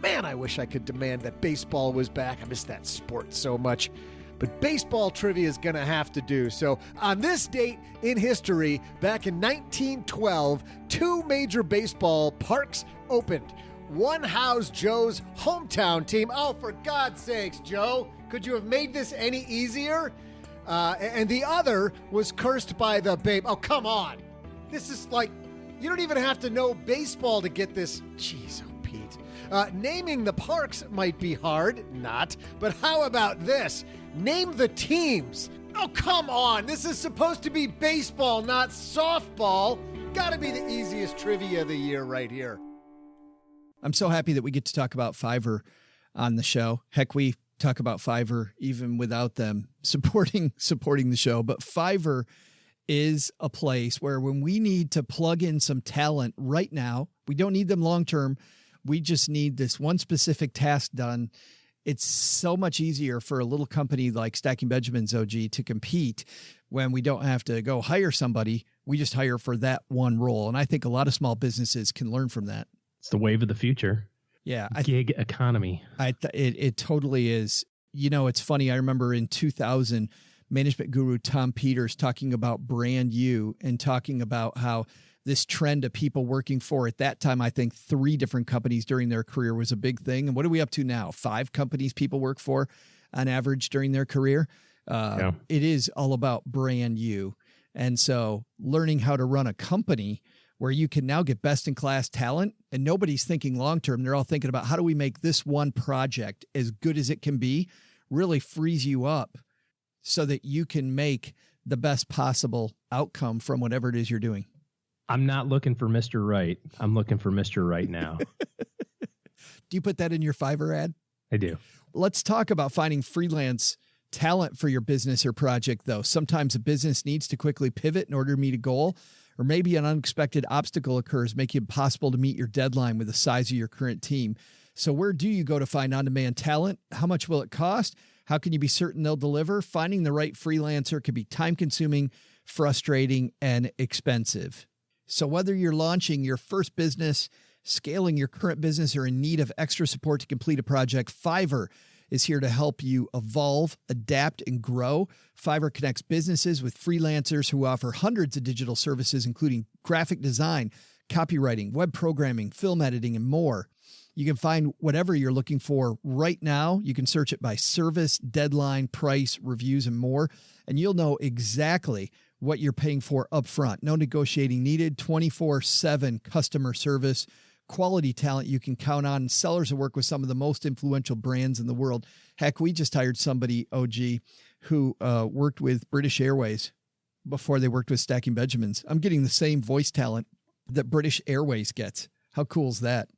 Man, I wish I could demand that baseball was back. I miss that sport so much. But baseball trivia is going to have to do. So on this date in history, back in 1912, 2 major baseball parks opened. One housed Joe's hometown team. Oh, for God's sakes, Joe, could you have made this any easier? And the other was cursed by the babe. Oh, come on. This is like, you don't even have to know baseball to get this. Jeez, oh, Pete. Naming the parks might be hard. Not. But how about this? Name the teams. Oh, come on. This is supposed to be baseball, not softball. Gotta be the easiest trivia of the year right here. I'm so happy that we get to talk about Fiverr on the show. Heck, we talk about Fiverr even without them supporting the show. But Fiverr is a place where when we need to plug in some talent right now, we don't need them long-term. We just need this one specific task done. It's so much easier for a little company like Stacking Benjamins, OG, to compete when we don't have to go hire somebody. We just hire for that one role. And I think a lot of small businesses can learn from that. It's the wave of the future. Yeah. Gig economy. It totally is. You know, it's funny. I remember in 2000, management guru Tom Peters talking about brand you and talking about how this trend of people working for, at that time, I think 3 different companies during their career was a big thing. And what are we up to now? 5 companies people work for on average during their career. Yeah. It is all about brand you. And so learning how to run a company where you can now get best in class talent and nobody's thinking long-term. They're all thinking about how do we make this one project as good as it can be, really frees you up so that you can make the best possible outcome from whatever it is you're doing. I'm not looking for Mr. Right. I'm looking for Mr. Right now. Do you put that in your Fiverr ad? I do. Let's talk about finding freelance talent for your business or project, though. Sometimes a business needs to quickly pivot in order to meet a goal, or maybe an unexpected obstacle occurs, making it impossible to meet your deadline with the size of your current team. So where do you go to find on-demand talent? How much will it cost? How can you be certain they'll deliver? Finding the right freelancer can be time-consuming, frustrating, and expensive. So whether you're launching your first business, scaling your current business, or in need of extra support to complete a project, Fiverr is here to help you evolve, adapt, and grow. Fiverr connects businesses with freelancers who offer hundreds of digital services, including graphic design, copywriting, web programming, film editing, and more. You can find whatever you're looking for right now. You can search it by service, deadline, price, reviews, and more, and you'll know exactly what you're paying for upfront. No negotiating needed, 24/7 customer service, quality talent you can count on, and sellers who work with some of the most influential brands in the world. Heck, we just hired somebody, OG, who worked with British Airways before they worked with Stacking Benjamins. I'm getting the same voice talent that British Airways gets. How cool is that?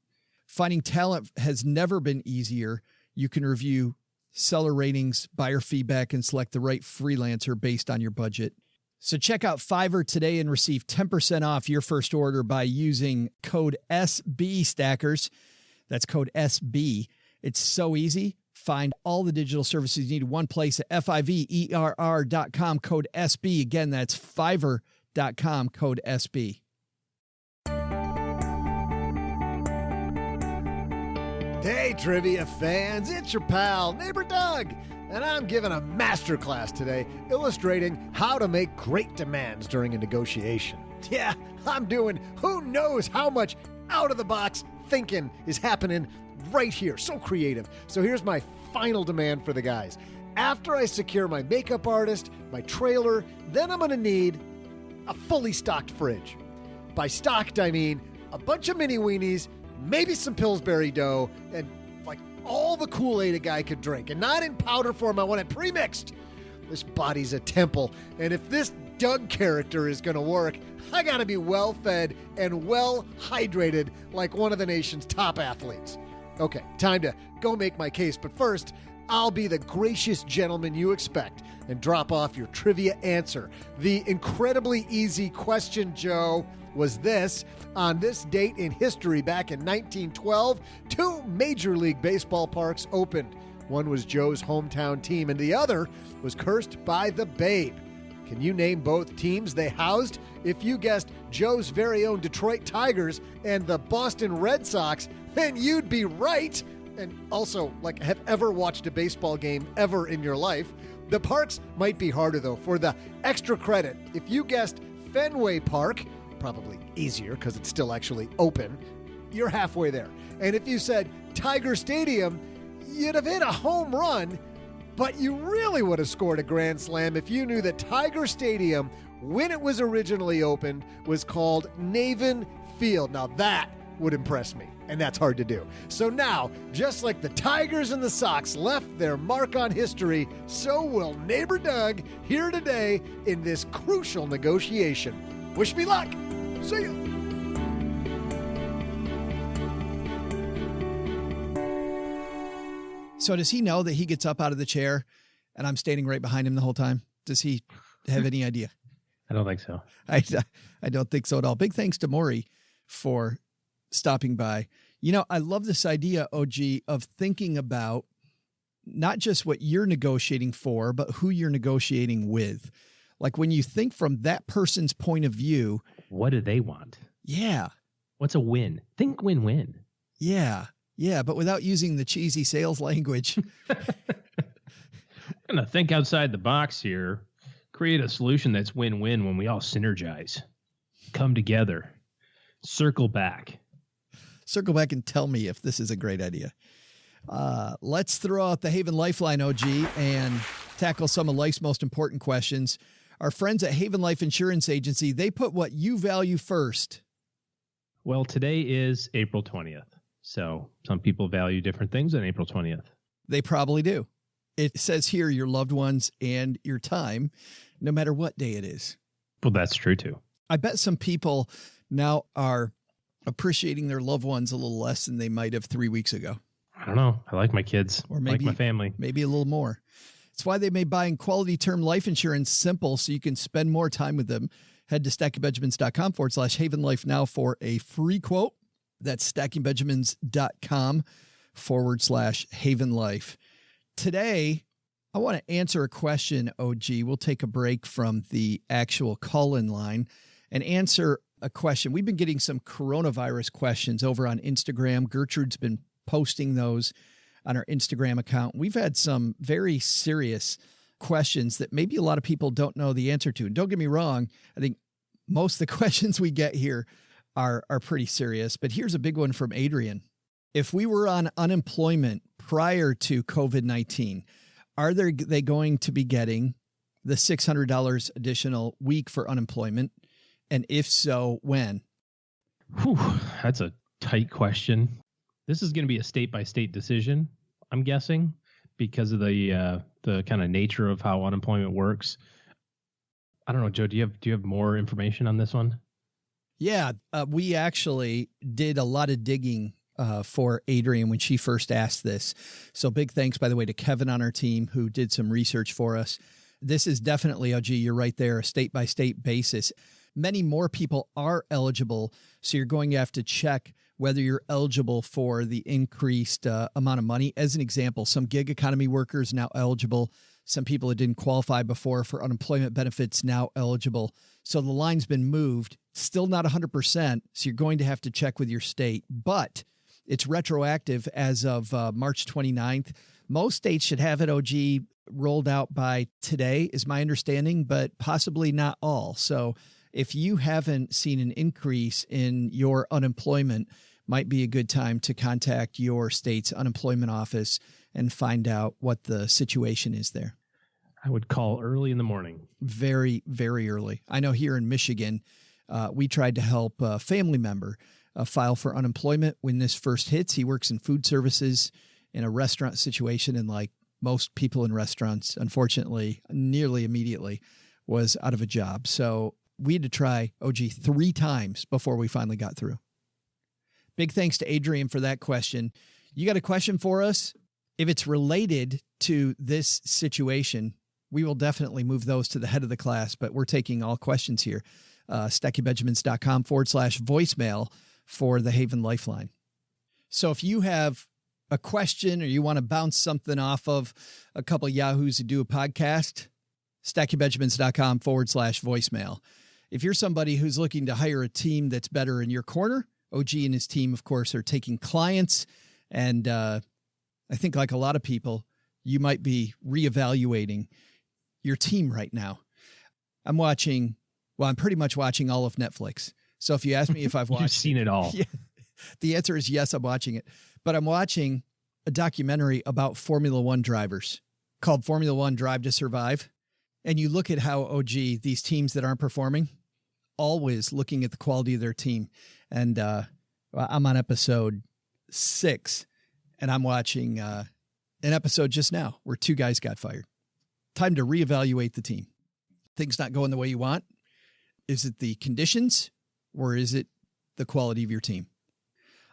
Finding talent has never been easier. You can review seller ratings, buyer feedback, and select the right freelancer based on your budget. So check out Fiverr today and receive 10% off your first order by using code SBStackers. That's code SB. It's so easy. Find all the digital services you need in one place at Fiverr.com, code SB. Again, that's Fiverr.com, code SB. Hey, trivia fans, it's your pal, Neighbor Doug, and I'm giving a masterclass today illustrating how to make great demands during a negotiation. Yeah, I'm doing who knows how much out-of-the-box thinking is happening right here. So creative. So here's my final demand for the guys. After I secure my makeup artist, my trailer, then I'm going to need a fully stocked fridge. By stocked, I mean a bunch of mini weenies, maybe some Pillsbury dough, and like all the Kool-Aid a guy could drink. And not in powder form, I want it pre-mixed. This body's a temple, and if this Doug character is going to work, I got to be well-fed and well-hydrated like one of the nation's top athletes. Okay, time to go make my case, but first, I'll be the gracious gentleman you expect and drop off your trivia answer. The incredibly easy question, Joe, was this. On this date in history back in 1912, 2 Major League Baseball parks opened. One was Joe's hometown team, and the other was cursed by the Babe. Can you name both teams they housed? If you guessed Joe's very own Detroit Tigers and the Boston Red Sox, then you'd be right. And also, have ever watched a baseball game ever in your life. The parks might be harder, though, for the extra credit. If you guessed Fenway Park, probably easier because it's still actually open, you're halfway there. And if you said Tiger Stadium, you'd have hit a home run, but you really would have scored a grand slam if you knew that Tiger Stadium, when it was originally opened, was called Navin Field. Now that would impress me, and that's hard to do. So now, just like the Tigers and the Sox left their mark on history, so will Neighbor Doug here today in this crucial negotiation. Wish me luck. See ya. So does he know that he gets up out of the chair and I'm standing right behind him the whole time? Does he have any idea? I don't think so. I don't think so at all. Big thanks to Mori for stopping by. You know, I love this idea, OG, of thinking about not just what you're negotiating for, but who you're negotiating with. Like when you think from that person's point of view. What do they want? Yeah. What's a win? Think win-win. Yeah. Yeah. But without using the cheesy sales language. I'm going to think outside the box here, create a solution that's win-win when we all synergize, come together, circle back and tell me if this is a great idea. Let's throw out the Haven Lifeline, OG, and tackle some of life's most important questions. Our friends at Haven Life Insurance Agency, they put what you value first. Well, today is April 20th. So some people value different things on April 20th. They probably do. It says here your loved ones and your time, no matter what day it is. Well, that's true too. I bet some people now are appreciating their loved ones a little less than they might have 3 weeks ago. I don't know. I like my kids, or maybe, like my family. Maybe a little more. It's why they made buying quality term life insurance simple so you can spend more time with them. Head to stackingbenjamins.com/Haven Life now for a free quote. That's stackingbenjamins.com/Haven Life. Today, I want to answer a question, OG. We'll take a break from the actual call-in line and answer a question. We've been getting some coronavirus questions over on Instagram. Gertrude's been posting those on our Instagram account. We've had some very serious questions that maybe a lot of people don't know the answer to. And don't get me wrong, I think most of the questions we get here are pretty serious. But here's a big one from Adrian. If we were on unemployment prior to COVID-19, are they going to be getting the $600 additional week for unemployment? And if so, when? Whew, that's a tight question. This is going to be a state-by-state decision, I'm guessing, because of the kind of nature of how unemployment works. I don't know, Joe, do you have more information on this one? Yeah, we actually did a lot of digging for Adrian when she first asked this. So big thanks, by the way, to Kevin on our team who did some research for us. This is definitely, OG, you're right there, a state-by-state basis. Many more people are eligible, so you're going to have to check whether you're eligible for the increased amount of money. As an example, some gig economy workers now eligible. Some people that didn't qualify before for unemployment benefits now eligible. So the line's been moved, still not 100%. So you're going to have to check with your state. But It's retroactive as of March 29th. Most states should have it, OG, rolled out by today, is my understanding, but possibly not all. So if you haven't seen an increase in your unemployment, might be a good time to contact your state's unemployment office and find out what the situation is there. I would call early in the morning. Very, very early. I know here in Michigan, we tried to help a family member file for unemployment when this first hits. He works in food services in a restaurant situation, and like most people in restaurants, unfortunately, nearly immediately was out of a job. So we had to try OG 3 times before we finally got through. Big thanks to Adrian for that question. You got a question for us? If it's related to this situation, we will definitely move those to the head of the class, but we're taking all questions here. StackingBenjamins.com/voicemail for the Haven Lifeline. So if you have a question or you want to bounce something off of a couple of yahoos who do a podcast, StackingBenjamins.com/voicemail. If you're somebody who's looking to hire a team that's better in your corner, OG and his team, of course, are taking clients. And I think like a lot of people, you might be reevaluating your team right now. I'm pretty much watching all of Netflix. So if you ask me if I've watched, You've seen it all. Yeah, the answer is yes, I'm watching it. But I'm watching a documentary about Formula One drivers called Formula One Drive to Survive. And you look at how OG, these teams that aren't performing, always looking at the quality of their team. And I'm on episode 6, and I'm watching an episode just now where 2 guys got fired. Time to reevaluate the team. Things not going the way you want. Is it the conditions, or is it the quality of your team?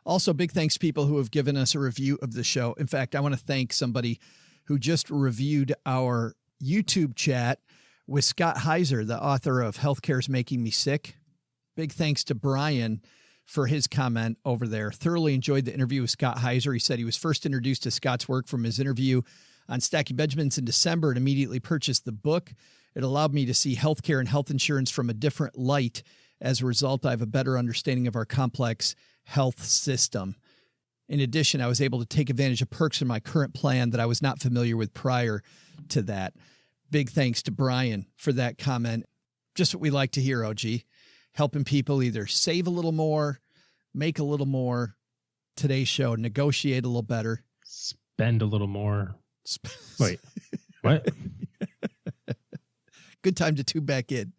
Also, big thanks to people who have given us a review of the show. In fact, I want to thank somebody who just reviewed our YouTube chat with Scott Heiser, the author of Healthcare's Making Me Sick. Big thanks to Brian for his comment over there. Thoroughly enjoyed the interview with Scott Heiser. He said he was first introduced to Scott's work from his interview on Stacking Benjamins in December and immediately purchased the book. It allowed me to see healthcare and health insurance from a different light. As a result, I have a better understanding of our complex health system. In addition, I was able to take advantage of perks in my current plan that I was not familiar with prior to that. Big thanks to Brian for that comment. Just what we like to hear, OG. Helping people either save a little more, make a little more. Today's show, negotiate a little better. Spend a little more. Wait, what? Good time to tune back in.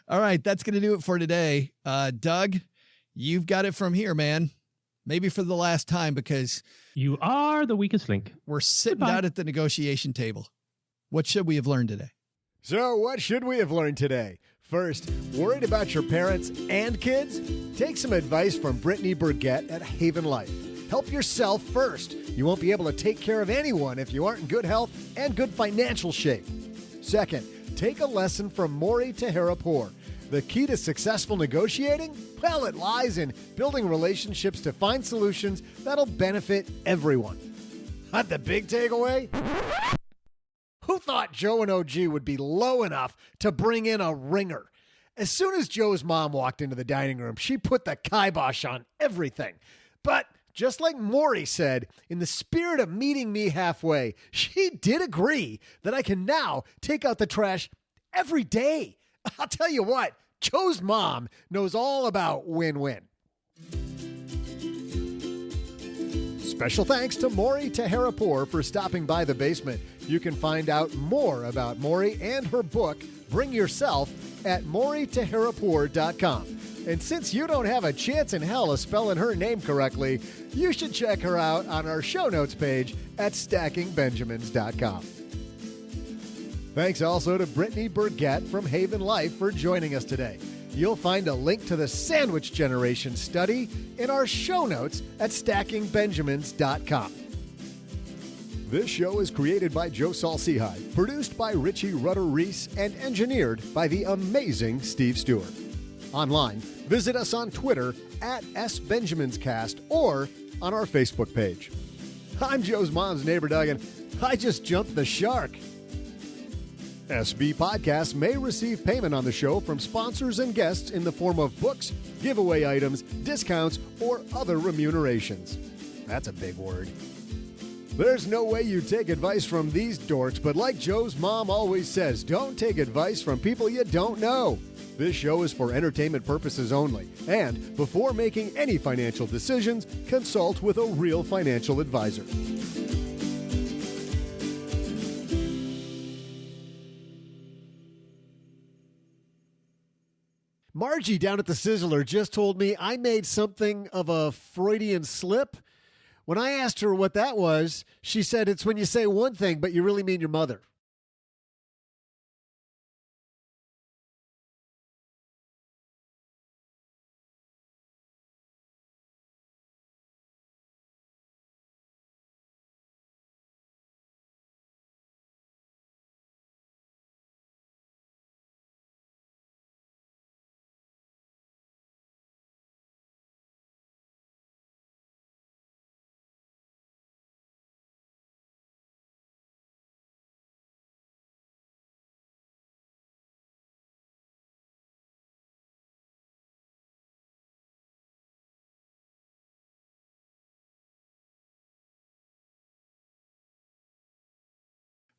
All right, that's going to do it for today. Doug, you've got it from here, man. Maybe for the last time, because you are the weakest link. We're sitting out at the negotiation table. What should we have learned today? So what should we have learned today? First, worried about your parents and kids? Take some advice from Brittany Burgett at Haven Life. Help yourself first. You won't be able to take care of anyone if you aren't in good health and good financial shape. Second, take a lesson from Mori Taheripour. The key to successful negotiating? Well, it lies in building relationships to find solutions that'll benefit everyone. But the big takeaway? Who thought Joe and OG would be low enough to bring in a ringer? As soon as Joe's mom walked into the dining room, she put the kibosh on everything. But just like Maury said, in the spirit of meeting me halfway, she did agree that I can now take out the trash every day. I'll tell you what, Joe's mom knows all about win-win. Special thanks to Mori Taheripour for stopping by the basement. You can find out more about Mori and her book, Bring Yourself, at moritaheripour.com. And since you don't have a chance in hell of spelling her name correctly, you should check her out on our show notes page at stackingbenjamins.com. Thanks also to Brittany Burgett from Haven Life for joining us today. You'll find a link to the Sandwich Generation study in our show notes at stackingbenjamins.com. This show is created by Joe Saul-Sehy, produced by Richie Rutter-Reese, and engineered by the amazing Steve Stewart. Online, visit us on Twitter at SBenjaminsCast or on our Facebook page. I'm Joe's mom's neighbor, Doug, and I just jumped the shark. SB Podcasts may receive payment on the show from sponsors and guests in the form of books, giveaway items, discounts, or other remunerations. That's a big word. There's no way you take advice from these dorks, but like Joe's mom always says, don't take advice from people you don't know. This show is for entertainment purposes only, and before making any financial decisions, consult with a real financial advisor. Margie down at the Sizzler just told me I made something of a Freudian slip. When I asked her what that was, she said it's when you say one thing, but you really mean your mother.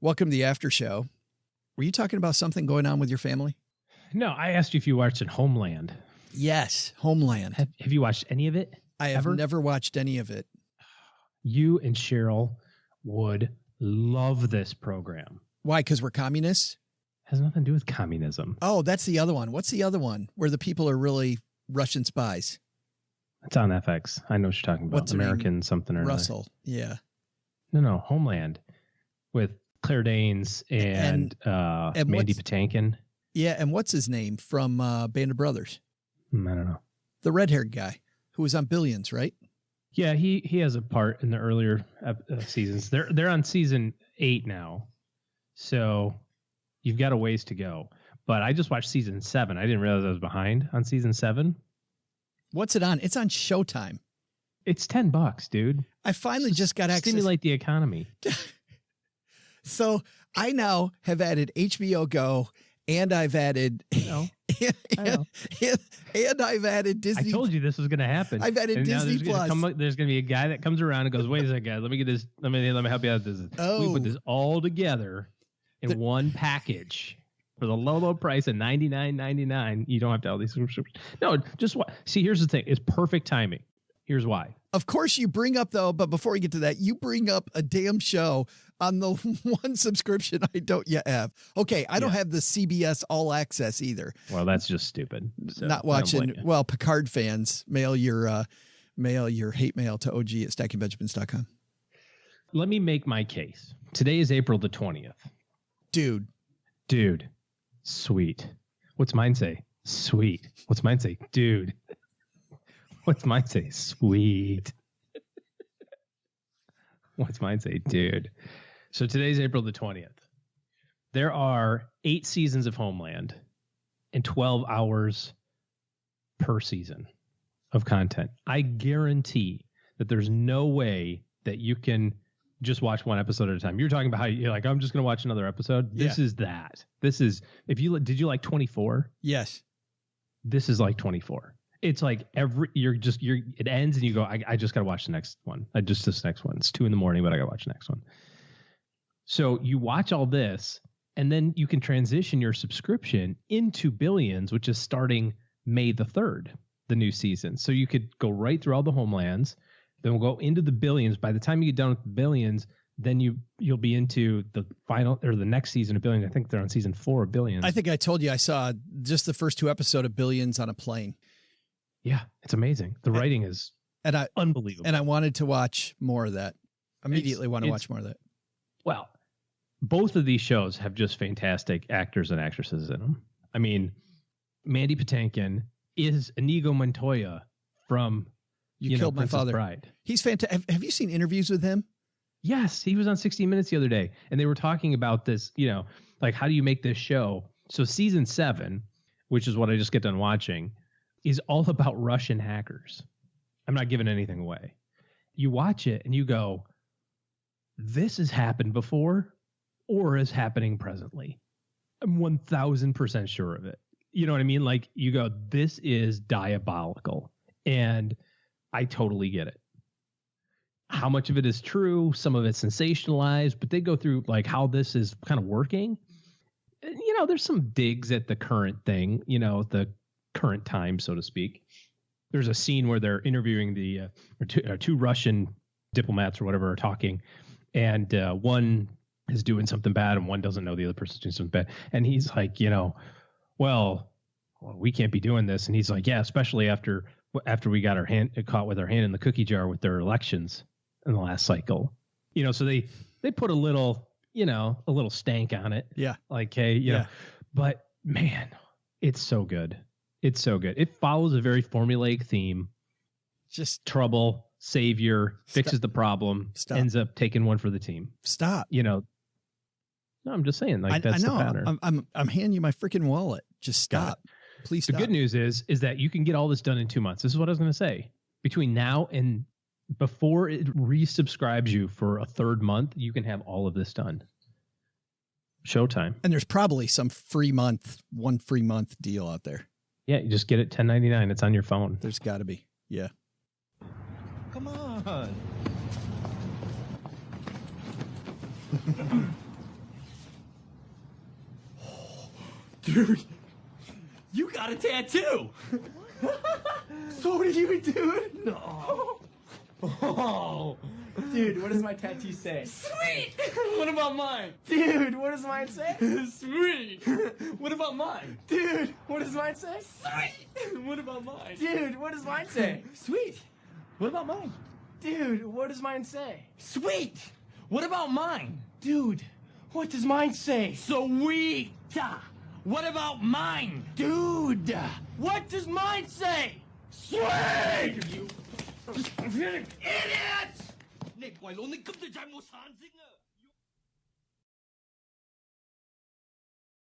Welcome to the after show. Were you talking about something going on with your family? No, I asked you if you watched Homeland. Yes, Homeland. Have you watched any of it? I have never watched any of it. You and Cheryl would love this program. Why? Because we're communists? Has nothing to do with communism. Oh, that's the other one. What's the other one where the people are really Russian spies? It's on FX. I know what you're talking about. What's her American name? something or Russell. Yeah. No, Homeland with Claire Danes and Mandy Patinkin. Yeah, and what's his name from Band of Brothers? I don't know. The red-haired guy who was on Billions, right? Yeah, he has a part in the earlier seasons. They're on season 8 now, so you've got a ways to go. But I just watched season 7. I didn't realize I was behind on season 7. What's it on? It's on Showtime. It's $10, dude. I finally just got access. Stimulate the economy. So I now have added HBO Go, and I've added, and I've added Disney. I told you this was going to happen. I've added and Disney Plus. There's going to be a guy that comes around and goes, "Wait a second, guys. Let me get this. Let me help you out with this. We put this all together in one package for the low price of $99.99. You don't have to have all these subscriptions. No, just what? See, here's the thing. It's perfect timing. Here's why. Of course, you bring up, though, but before we get to that, you bring up a damn show on the one subscription I don't yet have. Okay, I don't have the CBS All Access either. Well, that's just stupid. So not watching. Well, Picard fans, mail your hate mail to og@stackingbenjamins.com. Let me make my case. Today is April the 20th. Dude. Sweet. What's mine say? Sweet. What's mine say? Dude. What's mine say? Sweet. What's mine say? Dude. So today's April the 20th. There are 8 seasons of Homeland and 12 hours per season of content. I guarantee that there's no way that you can just watch one episode at a time. You're talking about how you're like, I'm just going to watch another episode. This is that. This is, did you like 24? Yes. This is like 24. It's like it ends and you go, I just got to watch the next one. This next one. It's 2 a.m, but I got to watch the next one. So you watch all this and then you can transition your subscription into Billions, which is starting May the 3rd, the new season. So you could go right through all the Homelands. Then we'll go into the Billions. By the time you get done with the Billions, then you'll be into the final or the next season of Billions. I think they're on season 4 of Billions. I think I told you I saw just the first 2 episodes of Billions on a plane. Yeah, it's amazing. The writing is unbelievable. And I wanted to watch more of that. Immediately want to watch more of that. Well, both of these shows have just fantastic actors and actresses in them. I mean, Mandy Patinkin is Inigo Montoya from You Killed My Princess Father. Bride. He's fantastic. Have you seen interviews with him? Yes, he was on 60 Minutes the other day, and they were talking about this, like how do you make this show? So season 7, which is what I just get done watching, is all about Russian hackers. I'm not giving anything away. You watch it and you go, this has happened before or is happening presently. I'm 1000% sure of it. You know what I mean? Like you go, this is diabolical. And I totally get it. how much of it is true, some of it's sensationalized, but they go through like how this is kind of working. You know, there's some digs at the current thing, you know, the current time, so to speak. There's a scene where they're interviewing the two Russian diplomats or whatever are talking, and one is doing something bad and one doesn't know the other person's doing something bad. And he's like, you know, well, we can't be doing this. And he's like, yeah, especially after we got our hand caught with our hand in the cookie jar with their elections in the last cycle. You know, so they put a little, you know, a little stank on it. Yeah. Like, hey, you know, but man, it's so good. It's so good. It follows a very formulaic theme. Just trouble, savior, fixes the problem, ends up taking one for the team. Stop. You know, no, I'm just saying, like, that's I know. the pattern. I'm handing you my freaking wallet. Just stop. Please stop. The good news is that you can get all this done in 2 months. This is what I was going to say. Between now and before it resubscribes you for a third month, you can have all of this done. Showtime. And there's probably some one free month deal out there. Yeah, you just get it $10.99. It's on your phone. There's got to be. Yeah. Come on. Dude, you got a tattoo. So do you, dude? No. Oh. Dude, what does my tattoo say? Sweet! What about mine? Dude, what does mine say? Sweet! What about mine? Dude, what does mine say? Sweet! What about mine? Dude, what does mine say? Sweet! What about mine? Dude, what does mine say? Sweet! What about mine? Dude, what does mine say? Sweet! What about mine? Dude, what does mine say? Sweet! You idiot! 你為佬你今次就係我散星啊！